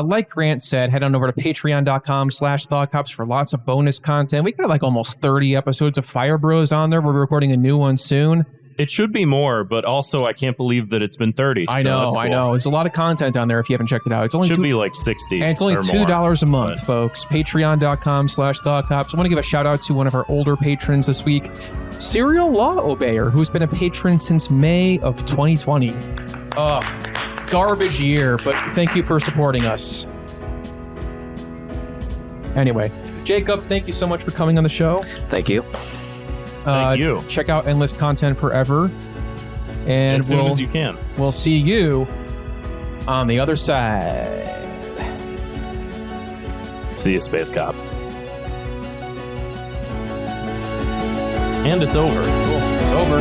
Like Grant said, head on over to patreon.com/thoughtcops for lots of bonus content. We got like almost 30 episodes of Fire Bros on there. We're recording a new one soon. It should be more, but also I can't believe that it's been 30. I know. There's a lot of content on there if you haven't checked it out. It should be like 60. And it's only $2 a month, folks. Patreon.com/thoughtcops. I want to give a shout out to one of our older patrons this week, Serial Law Obeyer, who's been a patron since May of 2020. Garbage year, but thank you for supporting us. Anyway, Jacob, thank you so much for coming on the show. Thank you. Thank you. Check out Endless Content Forever. And as soon as you can. We'll see you on the other side. See you, Space Cop. And it's over. Cool. It's over.